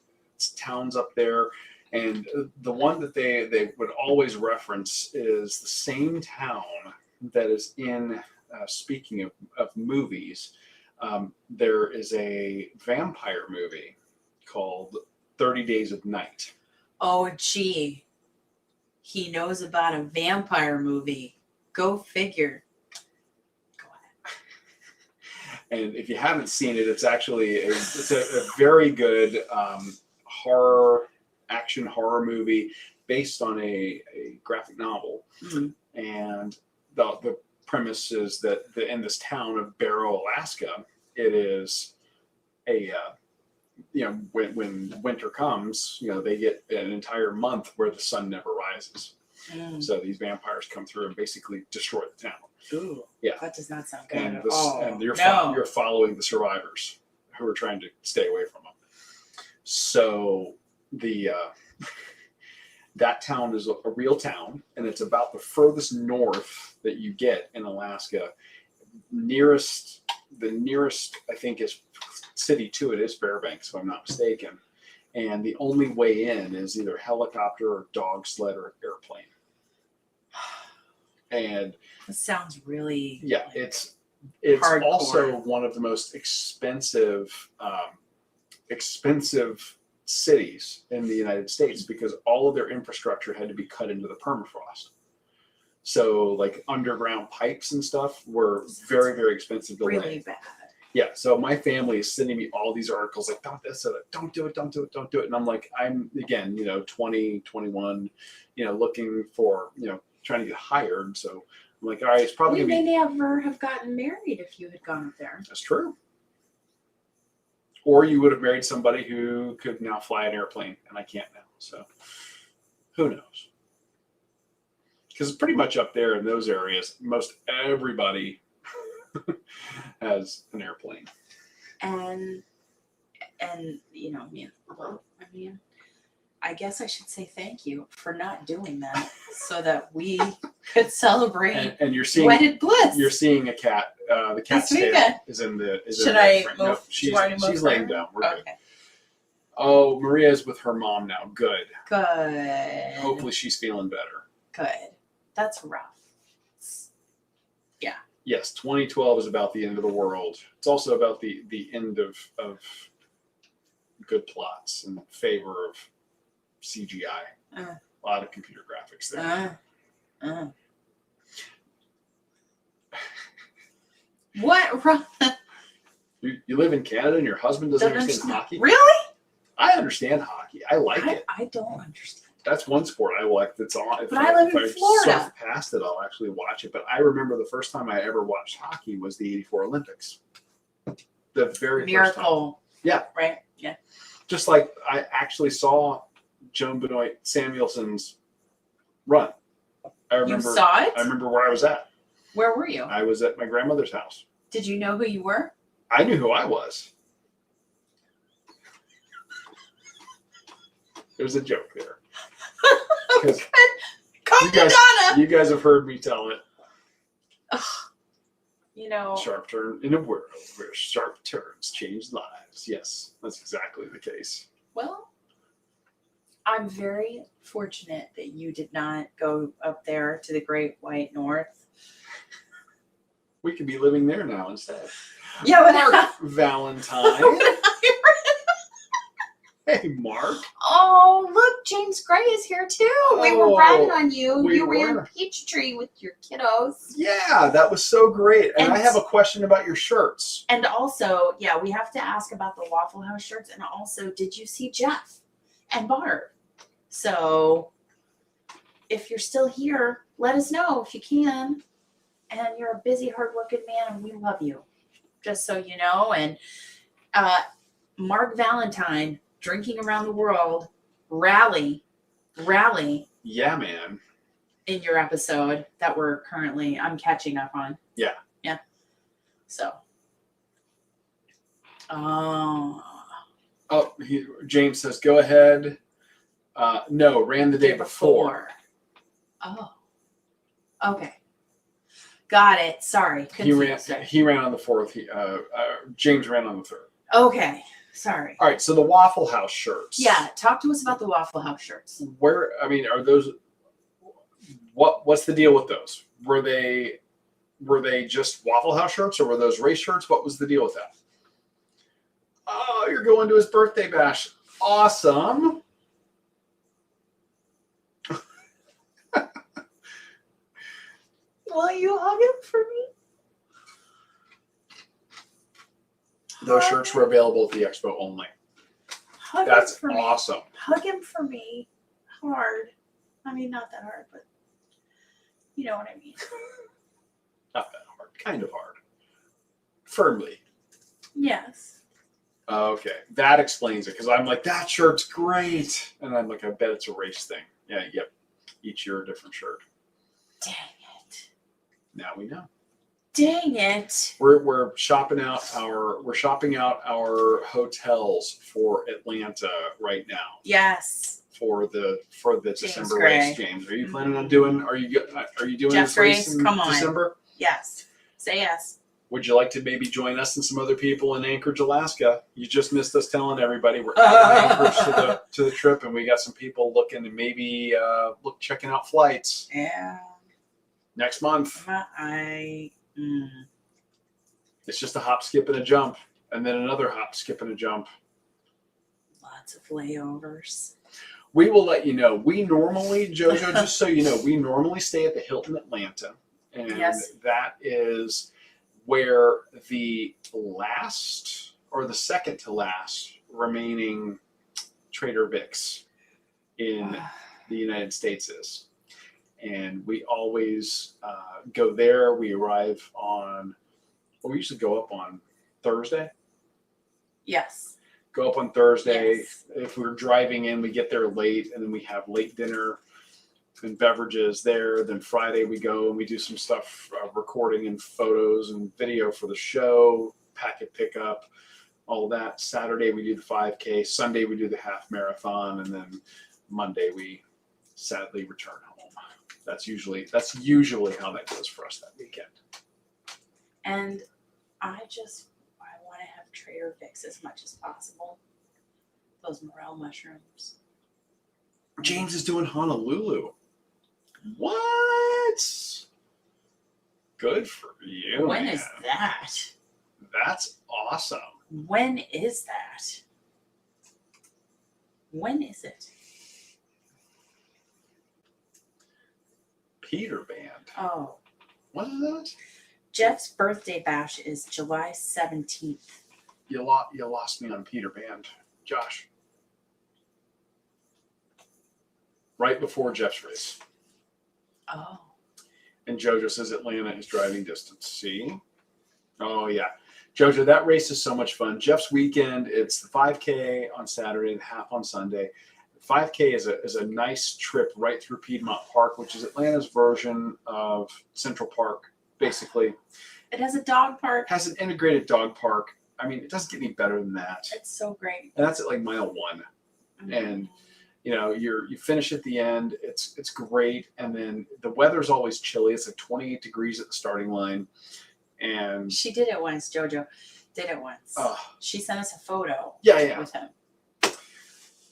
towns up there. And the one that they would always reference is the same town that is in, speaking of movies, there is a vampire movie called 30 Days of Night. oh, gee. He knows about a vampire movie. Go figure. Go ahead. And if you haven't seen it, it's actually it's a very good action horror movie based on a graphic novel. Mhm. And the premise is that in this town of Barrow, Alaska, it is a when winter comes, they get an entire month where the sun never rises. Mm. So these vampires come through and basically destroy the town. Ooh, Yeah. that does not sound good And at all. you're following the survivors who are trying to stay away from them. So the that town is a real town, and it's about the furthest north that you get in Alaska. The nearest I think is city to it is Fairbanks, if I'm not mistaken. And the only way in is either helicopter or dog sled or airplane. And This sounds really. yeah, like, it's hardcore. also one of the most expensive cities in the United States because all of their infrastructure had to be cut into the permafrost. So like underground pipes and stuff were very, very expensive to lay. Really bad. Yeah. So my family is sending me all these articles like, don't this, don't do it, don't do it, don't do it. And I'm like, I'm again, 20, 21, looking for, trying to get hired. So I'm like, all right, it's probably You going to be. may never have gotten married if you had gone up there. That's true. Or you would have married somebody who could now fly an airplane, and I can't now. So who knows? Because it's pretty much up there in those areas. Most everybody has an airplane. And I guess I should say thank you for not doing that so that we could celebrate And you're seeing wedded bliss. You're seeing a cat. The cat's This tail weekend. is in the. Is Should in the I frame. move? No, Do you want me to move she's her? laying down. We're good. Okay. Oh, Maria's with her mom now. Good. Good. Hopefully she's feeling better. Good. That's rough. Yes, 2012 is about the end of the world. It's also about the end of good plots in favor of CGI. A lot of computer graphics there. What? Wrong? You live in Canada and your husband doesn't understand hockey? Really? I understand hockey. I like it. I don't understand. That's one sport I like that's on. But I live in Florida. Surf past it, I'll actually watch it. But I remember the first time I ever watched hockey was the '84 Olympics. The very first time. Miracle. Yeah. Right? Yeah. Just like I actually saw Joan Benoit Samuelson's run. I remember. You saw it? I remember where I was at. Where were you? I was at my grandmother's house. Did you know who you were? I knew who I was. There's a joke there. Come You to guys- Donna. You guys have heard me tell it. Sharp turn in a world where sharp turns change lives. Yes, that's exactly the case. Well, I'm very fortunate that you did not go up there to the Great White North. We could be living there now instead. Yeah, but Mark Valentine. Hey, Mark. oh, look, James Gray is here too. We were Oh, bragging on you. we You ran were. Peachtree with your kiddos. Yeah, that was so great. And I And- have a question about your shirts. And also, yeah, we have to ask about the Waffle House shirts. And also, did you see Jeff and Barb? So, if you're still here, let us know if you can. And you're a busy, hardworking man, and we love you. Just so you know. And Mark Valentine, drinking around the world, rally Yeah, man. in your episode that I'm catching up on. Yeah. Yeah. So. Oh. Oh, James says, go ahead. No, ran the day before. Oh. Okay. Got it. Sorry. He ran. Confused. He ran on the 4th. James ran on the 3rd. Okay. Sorry. All right. So the Waffle House shirts. Yeah. Talk to us about the Waffle House shirts. Are those? What's the deal with those? Were they just Waffle House shirts, or were those race shirts? What was the deal with that? Oh, you're going to his birthday bash. Awesome. Will you hug him for me? Those shirts were available at the expo only. Hug That's him for me. awesome. Hug him for me. Hard. I mean, not that hard, but you know what I mean. Not that hard. Kind of hard. Firmly. Yes. Okay, that explains it. Because I'm like, that shirt's great, and I'm like, I bet it's a race thing. Yeah. Yep. Each year a different shirt. Dang it. Now we know. Dang it. We're shopping out our hotels for Atlanta right now Yes. for the December Gray. race. James, are you planning on doing? Are you doing Jeff's this race race? in Come on. December? Yes. Say yes. Would you like to maybe join us and some other people in Anchorage, Alaska? You just missed us telling everybody we're adding Anchorage to the trip, and we got some people looking and maybe checking out flights Yeah. next month. Lots It's just a hop, skip, and a jump, and then another hop, skip, and a jump. lots of layovers. We will let you know. We normally, JoJo, just so you know, we normally stay at the Hilton Atlanta. And Yes. that is where the last or the second to last remaining Trader Vic's in the United States is. And we always go there. We arrive on, well, we usually go up on Thursday. Yes. Go up on Thursday. Yes. If we're driving in, we get there late, and then we have late dinner and beverages there. Then Friday we go and we do some stuff, recording and photos and video for the show, packet pickup, all that. Saturday we do the 5K. Sunday we do the half marathon, and then Monday we sadly return home. That's usually how that goes for us that weekend. And I want to have Trader Vic's as much as possible. Those morel mushrooms. James is doing Honolulu. What? Good for you. When man. is that? That's awesome. When is that? When is it? Peter Band. Oh, What is that? Jeff's birthday bash is July 17th. You lost me on Peter Band, Josh. Right before Jeff's race. Oh. And JoJo says Atlanta is driving distance. See? Oh, yeah. JoJo, that race is so much fun. Jeff's weekend, it's the 5K on Saturday, the half on Sunday. 5K is a nice trip right through Piedmont Park, which is Atlanta's version of Central Park, basically. It has a dog park. Has an integrated dog park. I mean, it doesn't get any better than that. It's so great. And that's at like mile 1. And you know, you finish at the end. It's great. And then the weather's always chilly. It's like 28 degrees at the starting line. And She did it once, JoJo. Did it once. She sent us a photo yeah. with him.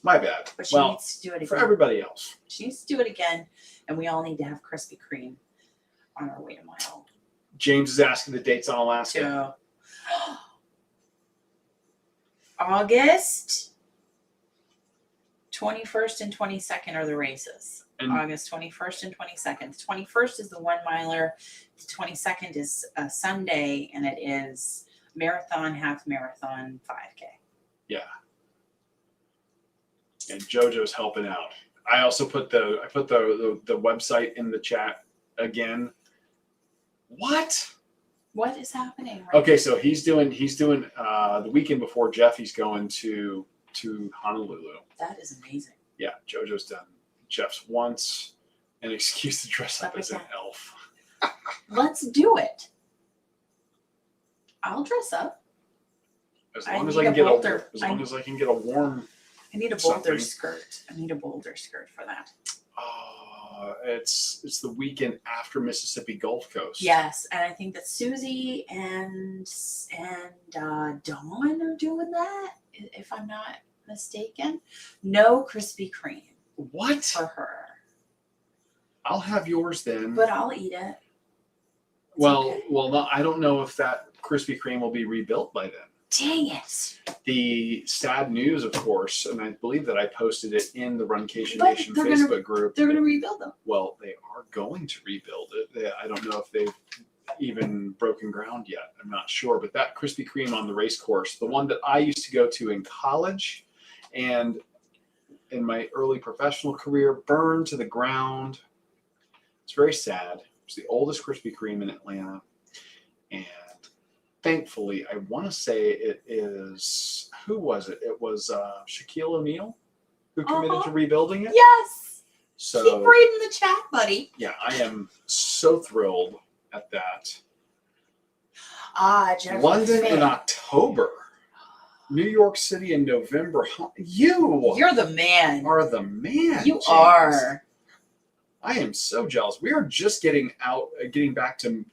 My bad. But she Well, needs to do it again. for everybody else. She needs to do it again. And we all need to have Krispy Kreme on our way to mile James is asking the dates on Alaska. 2. August 21st and 22nd are the races. And August 21st and 22nd. The 21st is the 1 miler. The 22nd is a Sunday, and it is marathon, half marathon, 5K. yeah. And JoJo's helping out. I also put the website in the chat again. What? What is happening? Right Okay, so he's doing the weekend before Jeff. He's going to Honolulu. That is amazing. Yeah, JoJo's done Jeff's once. An excuse to dress up Up as an again. elf. Let's do it. I'll dress up. As I long as need I can a get bolter. as long as I can get a warm. I need a Something. boulder skirt. I need a boulder skirt for that. It's the weekend after Mississippi Gulf Coast. Yes, and I think that Susie and Dawn are doing that, if I'm not mistaken. No Krispy Kreme What? for her, I'll have yours then. but I'll eat it. well, okay. no, I don't know if that Krispy Kreme will be rebuilt by then. Dang it! The sad news, of course, and I believe that I posted it in the Runcation But Nation they're Facebook group. They're going to rebuild them. Well, they are going to rebuild it. I don't know if they've even broken ground yet. I'm not sure. But that Krispy Kreme on the race course, the one that I used to go to in college and in my early professional career, burned to the ground. It's very sad. It's the oldest Krispy Kreme in Atlanta. And thankfully, I want to say it is, who was it? It was Shaquille O'Neal who committed to rebuilding it. Yes! So Keep reading the chat, buddy. yeah, I am so thrilled at that. Jennifer. London in Fay. October. New York City in November. You're the man. are the man. You James. are. I am so jealous. We are just getting back to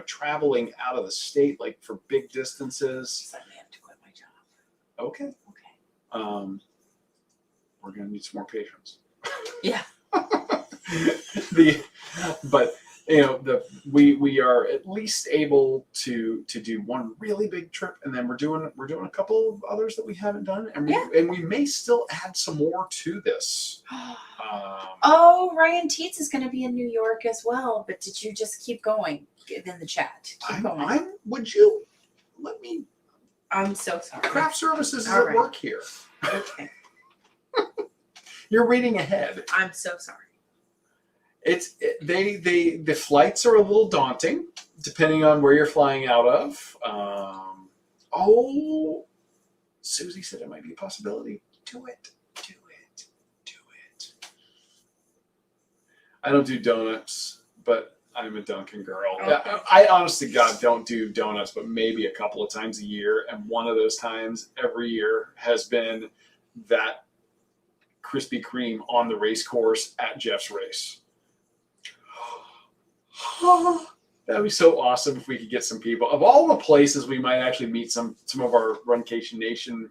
traveling out of the state, like for big distances. I may have to quit my job. Okay. Okay. We're gonna need some more patrons. Yeah. But we are at least able to do one really big trip, and then we're doing a couple of others that we haven't done, and we may still add some more to this. Oh, Ryan Teets is going to be in New York as well. But did you just keep going in the chat? Keep going. Would you let me? I'm so sorry. Craft services is All at right. work here. Okay. You're reading ahead. I'm so sorry. The flights are a little daunting depending on where you're flying out of. Susie said it might be a possibility. Do it. I don't do donuts, but I'm a Dunkin' girl. Okay. I honest to God don't do donuts, but maybe a couple of times a year, and one of those times every year has been that Krispy Kreme on the race course at Jeff's race. That'd be so awesome if we could get some people. Of all the places we might actually meet some of our Runcation Nation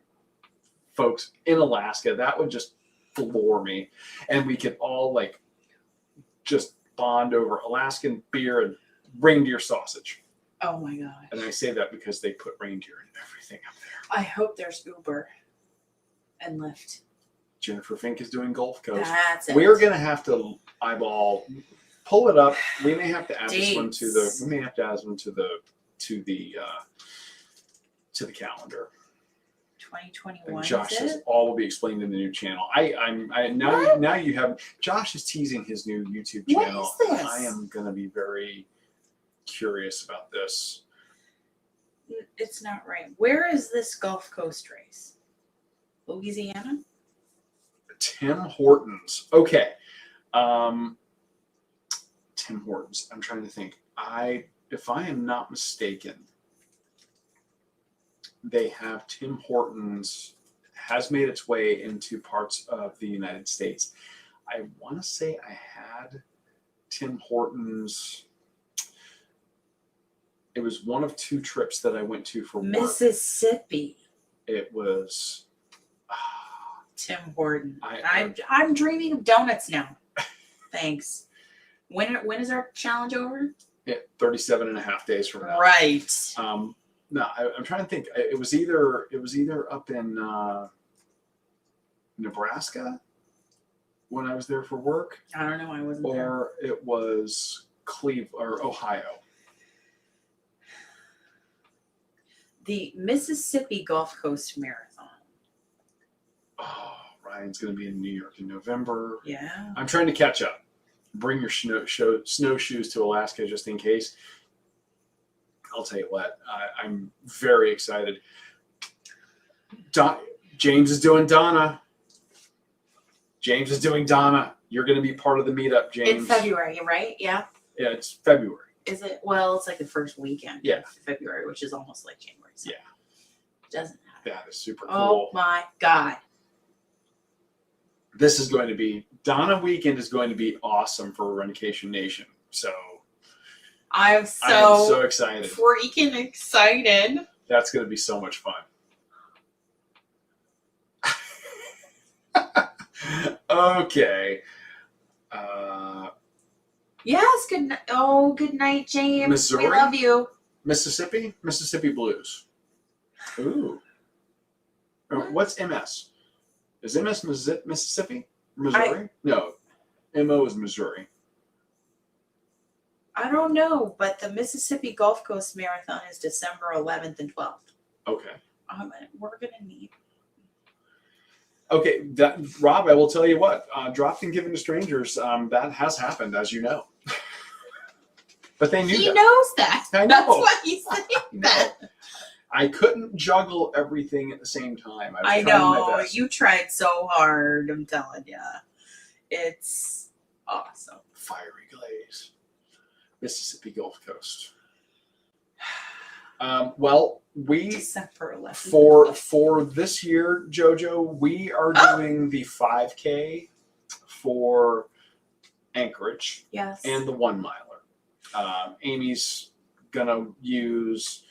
folks in Alaska, that would just floor me. And we could all just bond over Alaskan beer and reindeer sausage. Oh my gosh. And I say that because they put reindeer in everything up there. I hope there's Uber and Lyft. Jennifer Fink is doing Gulf Coast. That's it. We're gonna have to pull it up. We may have to add this one to the. We may have to add this one to the calendar. 2021. And Josh is says it? all will be explained in the new channel. Now you have. Josh is teasing his new YouTube What channel. is this? I am gonna be very curious about this. It's not right. Where is this Gulf Coast race? Louisiana? Tim Hortons. Okay. Tim Hortons. I'm trying to think. If I am not mistaken, they have Tim Hortons has made its way into parts of the United States. I want to say I had Tim Hortons. It was one of two trips that I went to for work. Mississippi. It was Tim Horton. I- I'm dreaming of donuts now. Thanks. When is our challenge over? 37 and a half days from now. Right. No, I'm trying to think. It was either up in Nebraska when I was there for work, I don't know. I wasn't there. or it was Cleveland or Ohio. The Mississippi Gulf Coast Marathon. Oh, Ryan's going to be in New York in November. Yeah. I'm trying to catch up. Bring your snowshoes to Alaska just in case. I'll tell you what, I'm very excited. James is doing Donna. James is doing Donna. You're going to be part of the meetup, James. In February, right? Yeah. Yeah, it's February. Is it? Well, it's like the first weekend Yeah. of February, which is almost like January. So Yeah. It doesn't matter. That is super cool. Oh my God. This is going to be, Donna weekend is going to be awesome for Runcation Nation. So I am I am so so excited. freaking excited. That's going to be so much fun. Okay. Yes, good night. Oh, good night, James. Missouri? We love you. Mississippi Blues. Ooh. What's MS? Is MS Mississippi? Missouri? No. MO is Missouri. I don't know, but the Mississippi Gulf Coast Marathon is December 11th and 12th. Okay. We're going to need. Okay, Rob, I will tell you what, dropped and given to strangers, that has happened, as you know. But they knew He that. knows that. I know. That's why he's saying that. I couldn't juggle everything at the same time. I I was trying my know. best. You tried so hard. I'm telling you. It's awesome. Fiery glaze. Mississippi Gulf Coast. We December 11th. for this year, JoJo, we are doing the 5K for Anchorage Yes. and the 1 miler. Amy's gonna use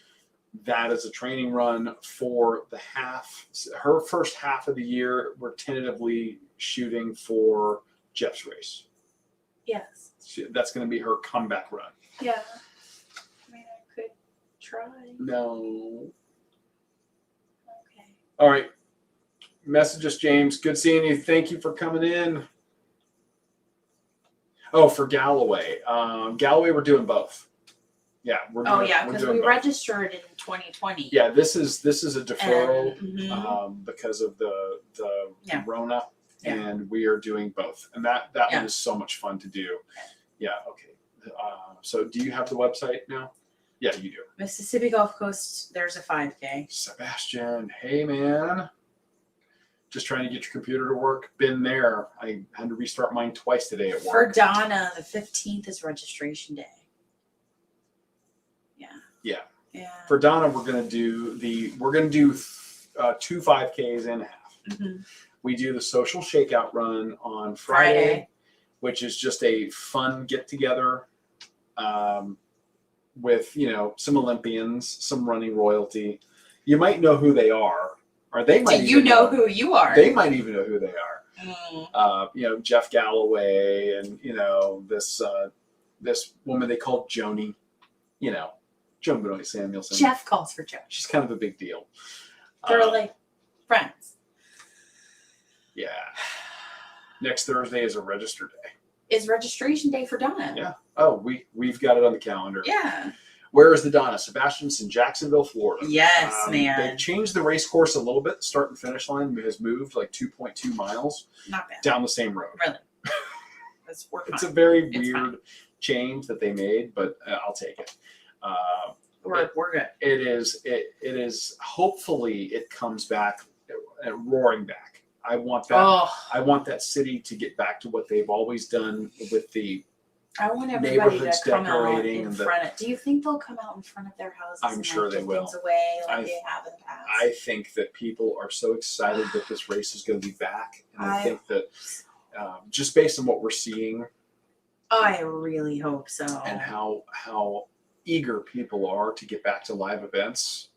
that as a training run for the half. Her first half of the year, we're tentatively shooting for Jeff's race. Yes. That's going to be her comeback run. Yeah. I mean, I could try. No. Okay. All right. Message us, James. Good seeing you. Thank you for coming in. Oh, for Galloway. Galloway, we're doing both. Yeah, we're doing. Oh yeah, we're because doing we both. registered in 2020. Yeah, this is a deferral Mhm. because of the Yeah. Rona, Yeah. and we are doing both, and that Yeah. one is so much fun to do. Yeah. Okay. So, do you have the website now? Yeah, you do. Mississippi Gulf Coast. There's a 5K. Sebastian, hey man. Just trying to get your computer to work. Been there. I had to restart mine twice today at For work. Donna, the 15th is registration day. Yeah. Yeah. Yeah. For Donna, we're gonna do 2 5Ks and a half. Mhm. We do the social shakeout run on Friday, which is just a fun get together with some Olympians, some running royalty. You might know who they are, or they might. Do you even know who you are? They might even know who they are. Mm. Jeff Galloway, and this woman they called Joni. Joan Benoit Samuelson. Jeff calls for Joe. She's kind of a big deal. They're like friends. Yeah. Next Thursday is a register day. Is registration day for Donna? Yeah. Oh, we've got it on the calendar. Yeah. Where is the Donna? Sebastian's in Jacksonville, Florida. Yes, man. They've changed the race course a little bit. The start and finish line has moved like 2.2 miles Not bad. down the same road. Really. We're It's a fine. very It's weird fine. change that they made, but I'll take it. We're good. It is. Hopefully, it comes back, roaring back. I want that. Oh, I want that city to get back to what they've always done with the. I want everybody to Neighborhoods come out decorating in and the- front of. Do you think they'll come out in front of their houses? I'm and sure they give will. Things away like I- they have in the past. I think that people are so excited that this race is going to be back, and I think that just based on what we're seeing I really hope so. and how eager people are to get back to live events.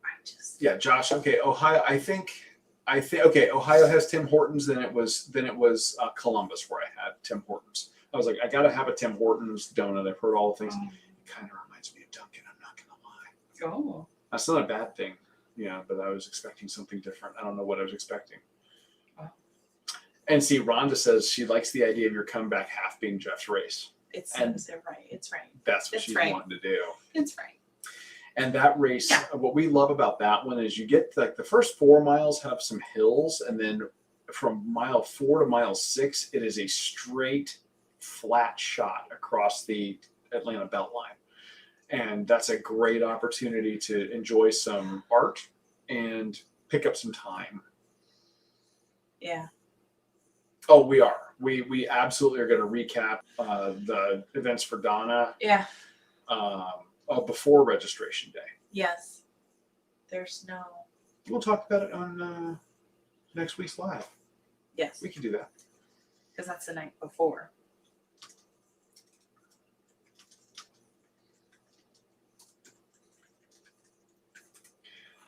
I just. Yeah, Josh. Okay, Ohio. I think. Okay, Ohio has Tim Hortons. Then it was Columbus where I had Tim Hortons. I was like, I got to have a Tim Hortons donut. I've heard all the things. It kind of reminds me of Dunkin'. I'm not gonna lie. Oh. That's not a bad thing. Yeah, but I was expecting something different. I don't know what I was expecting. Oh. And see, Rhonda says she likes the idea of your comeback half being Jeff's race. It seems they're right. It's right. That's what It's she's right. wanting to do. It's right. And that race, Yeah. what we love about that one is you get like the first 4 miles have some hills, and then from mile 4 to mile 6, it is a straight, flat shot across the Atlanta Beltline. And that's a great opportunity to enjoy some art and pick up some time. Yeah. Oh, we are. We absolutely are going to recap the events for Donna Yeah. before registration day. Yes. There's no. We'll talk about it on next week's live. Yes. We can do that. Because that's the night before.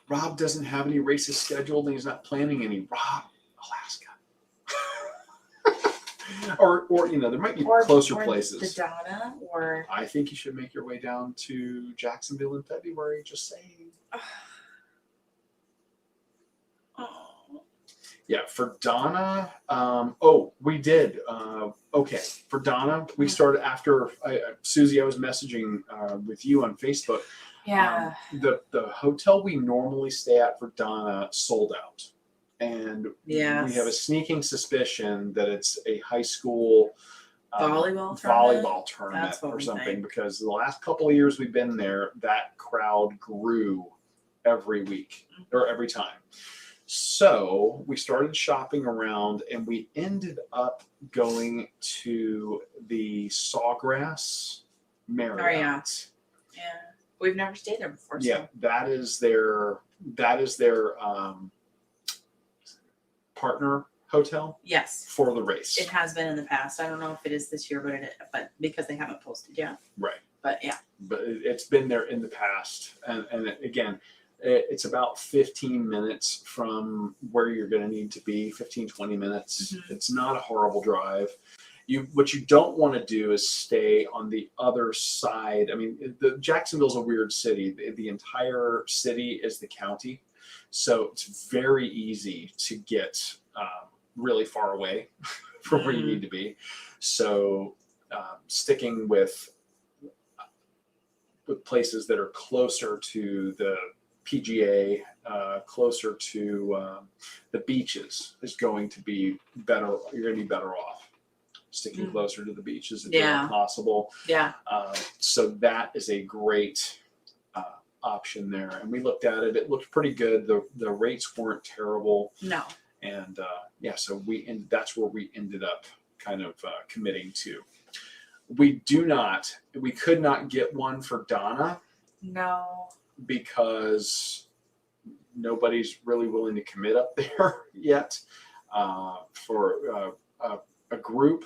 Rob doesn't have any races scheduled, and he's not planning any. Rob, Alaska. or there might be closer places. The Donna, or. I think you should make your way down to Jacksonville in February. Just saying. Oh. Yeah, for Donna. We did. Okay, for Donna, we started after Susie. I was messaging with you on Facebook. Yeah. The hotel we normally stay at for Donna sold out, and Yes. we have a sneaking suspicion that it's a high school volleyball tournament That's what or we something. think. Because the last couple of years we've been there, that crowd grew every week or every time. So we started shopping around, and we ended up going to the Sawgrass Marriott. Yeah. We've never stayed there before. Yeah, So. that is their partner hotel Yes. for the race. It has been in the past. I don't know if it is this year, but because they haven't posted yet. Right. But yeah. But it's been there in the past, and again, It's about 15 minutes from where you're going to need to be, 15, 20 minutes. Mhm. It's not a horrible drive. What you don't want to do is stay on the other side. I mean, Jacksonville's a weird city. The entire city is the county. So it's very easy to get really far away from where you need to be. So sticking with places that are closer to the PGA, closer to the beaches is going to be better. You're going to be better off sticking closer to the beaches if possible. Yeah. So that is a great option there. And we looked at it. It looked pretty good. The rates weren't terrible. No. And so that's where we ended up kind of committing to. We could not get one for Donna. No. Because nobody's really willing to commit up there yet for a group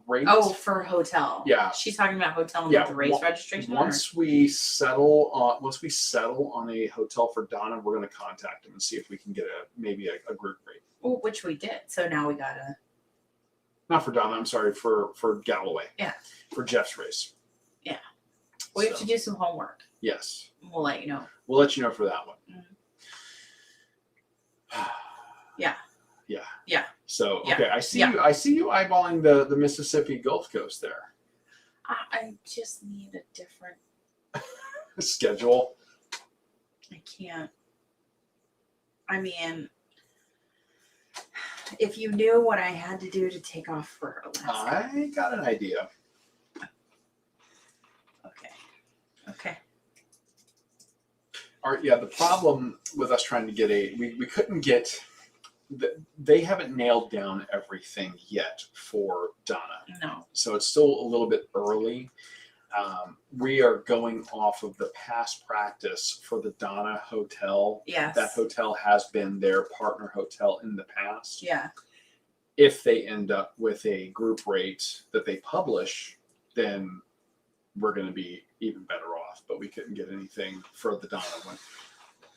rate. Oh, for hotel. Yeah. She's talking about hotel and the race registration. Once we settle on a hotel for Donna, we're going to contact them and see if we can get maybe a group rate. Well, which we did. So now we gotta. Not for Donna. I'm sorry, for Galloway. Yeah. For Jeff's race. Yeah. We have to do some homework. Yes. We'll let you know. We'll let you know for that one. Yeah. Yeah. Yeah. So Yeah. okay, I see you eyeballing the Mississippi Gulf Coast there. I just need a different Schedule. I can't. I mean, if you knew what I had to do to take off for Alaska. I got an idea. Okay. The problem with us trying to get we couldn't get. They haven't nailed down everything yet for Donna. No. So it's still a little bit early. We are going off of the past practice for the Donna Hotel. Yes. That hotel has been their partner hotel in the past. Yeah. If they end up with a group rate that they publish, then we're going to be even better off. But we couldn't get anything for the Donna one.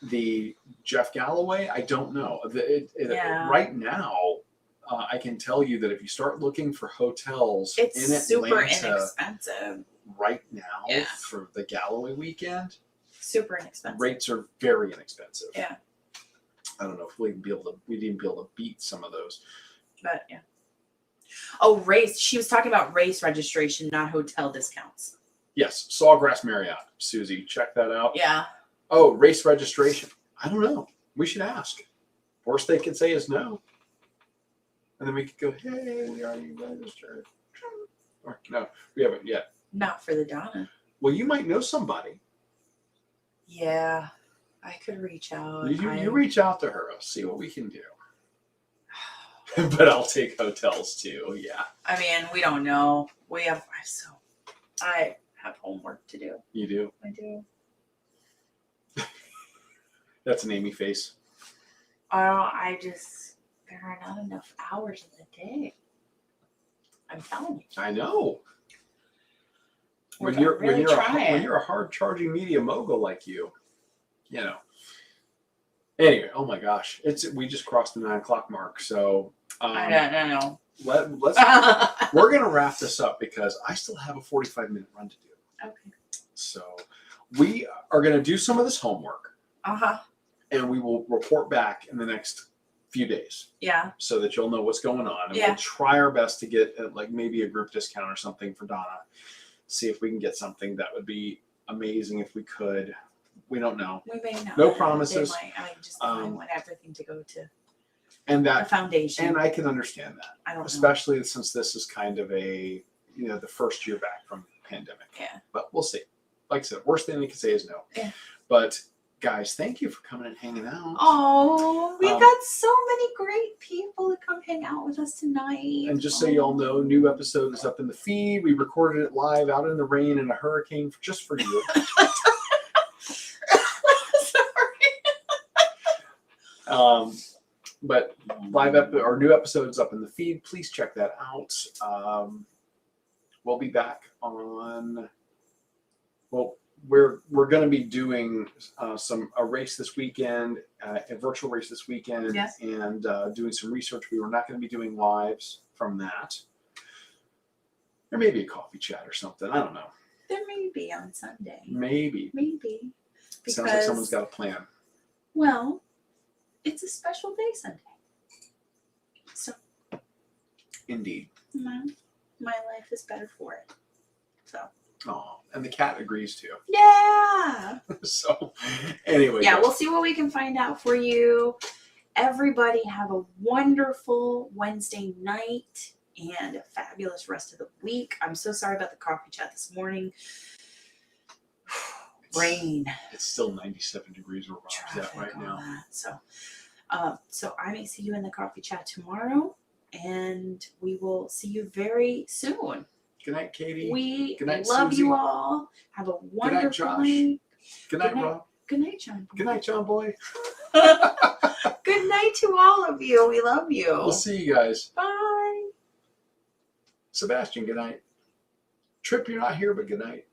The Jeff Galloway, I don't know. Right now, I can tell you that if you start looking for hotels It's in Atlanta super inexpensive. right now for the Galloway weekend, Super inexpensive. rates are very inexpensive. Yeah. I don't know if we'd even be able to beat some of those. But yeah. Oh, race. She was talking about race registration, not hotel discounts. Yes, Sawgrass Marriott, Susie, check that out. Yeah. Oh, race registration. I don't know. We should ask. Worst they could say is no. And then we could go, hey, we already registered. Or no, we haven't yet. Not for the Donna. Well, you might know somebody. Yeah. I could reach out. You reach out to her. I'll see what we can do. But I'll take hotels too. Yeah. I mean, we don't know. I have homework to do. You do? I do. That's an Amy face. There are not enough hours in the day. I'm telling you. I know. We're When you're trying. a hard charging media mogul like you know. Anyway, oh my gosh, we just crossed the 9 o'clock mark. So I don't know. let's we're gonna wrap this up because I still have a 45-minute run to do. Okay. So we are gonna do some of this homework. And we will report back in the next few days. Yeah. So that you'll know what's going on. And we'll try our best to get maybe a group discount or something for Donna. See if we can get something that would be amazing if we could. We don't know. We may not. No promises. I want everything to go to and the foundation. And I can understand that. I don't know. Especially since this is kind of the first year back from the pandemic. Yeah. But we'll see. Like I said, worst thing they can say is no. Yeah. But guys, thank you for coming and hanging out. Oh, we've got so many great people to come hang out with us tonight. And just so you all know, new episode is up in the feed. We recorded it live out in the rain in a hurricane just for you. Sorry. But new episodes up in the feed. Please check that out. We'll be back on. Well, we're going to be doing a race this weekend, a virtual race this weekend, Yes. and doing some research. We were not going to be doing lives from that. There may be a coffee chat or something. I don't know. There may be on Sunday. Maybe. Maybe. Sounds like someone's got a plan. Well, it's a special day Sunday. So, Indeed. my life is better for it. So. Oh, and the cat agrees too. Yeah. So, anyway. Yeah, guys. we'll see what we can find out for you. Everybody have a wonderful Wednesday night and a fabulous rest of the week. I'm so sorry about the coffee chat this morning. Rain. It's still 97 degrees where Rob's at Traffic, right all now. that. So I may see you in the coffee chat tomorrow, and we will see you very soon. Good night, Katie. We Good night, love Susie. you all. Have a wonderful Josh. night. Good night, Good night. Rob. Good night, John. Good night, John Boy. Good night to all of you. We love you. We'll see you guys. Bye. Sebastian, good night. Trip, you're not here, but good night.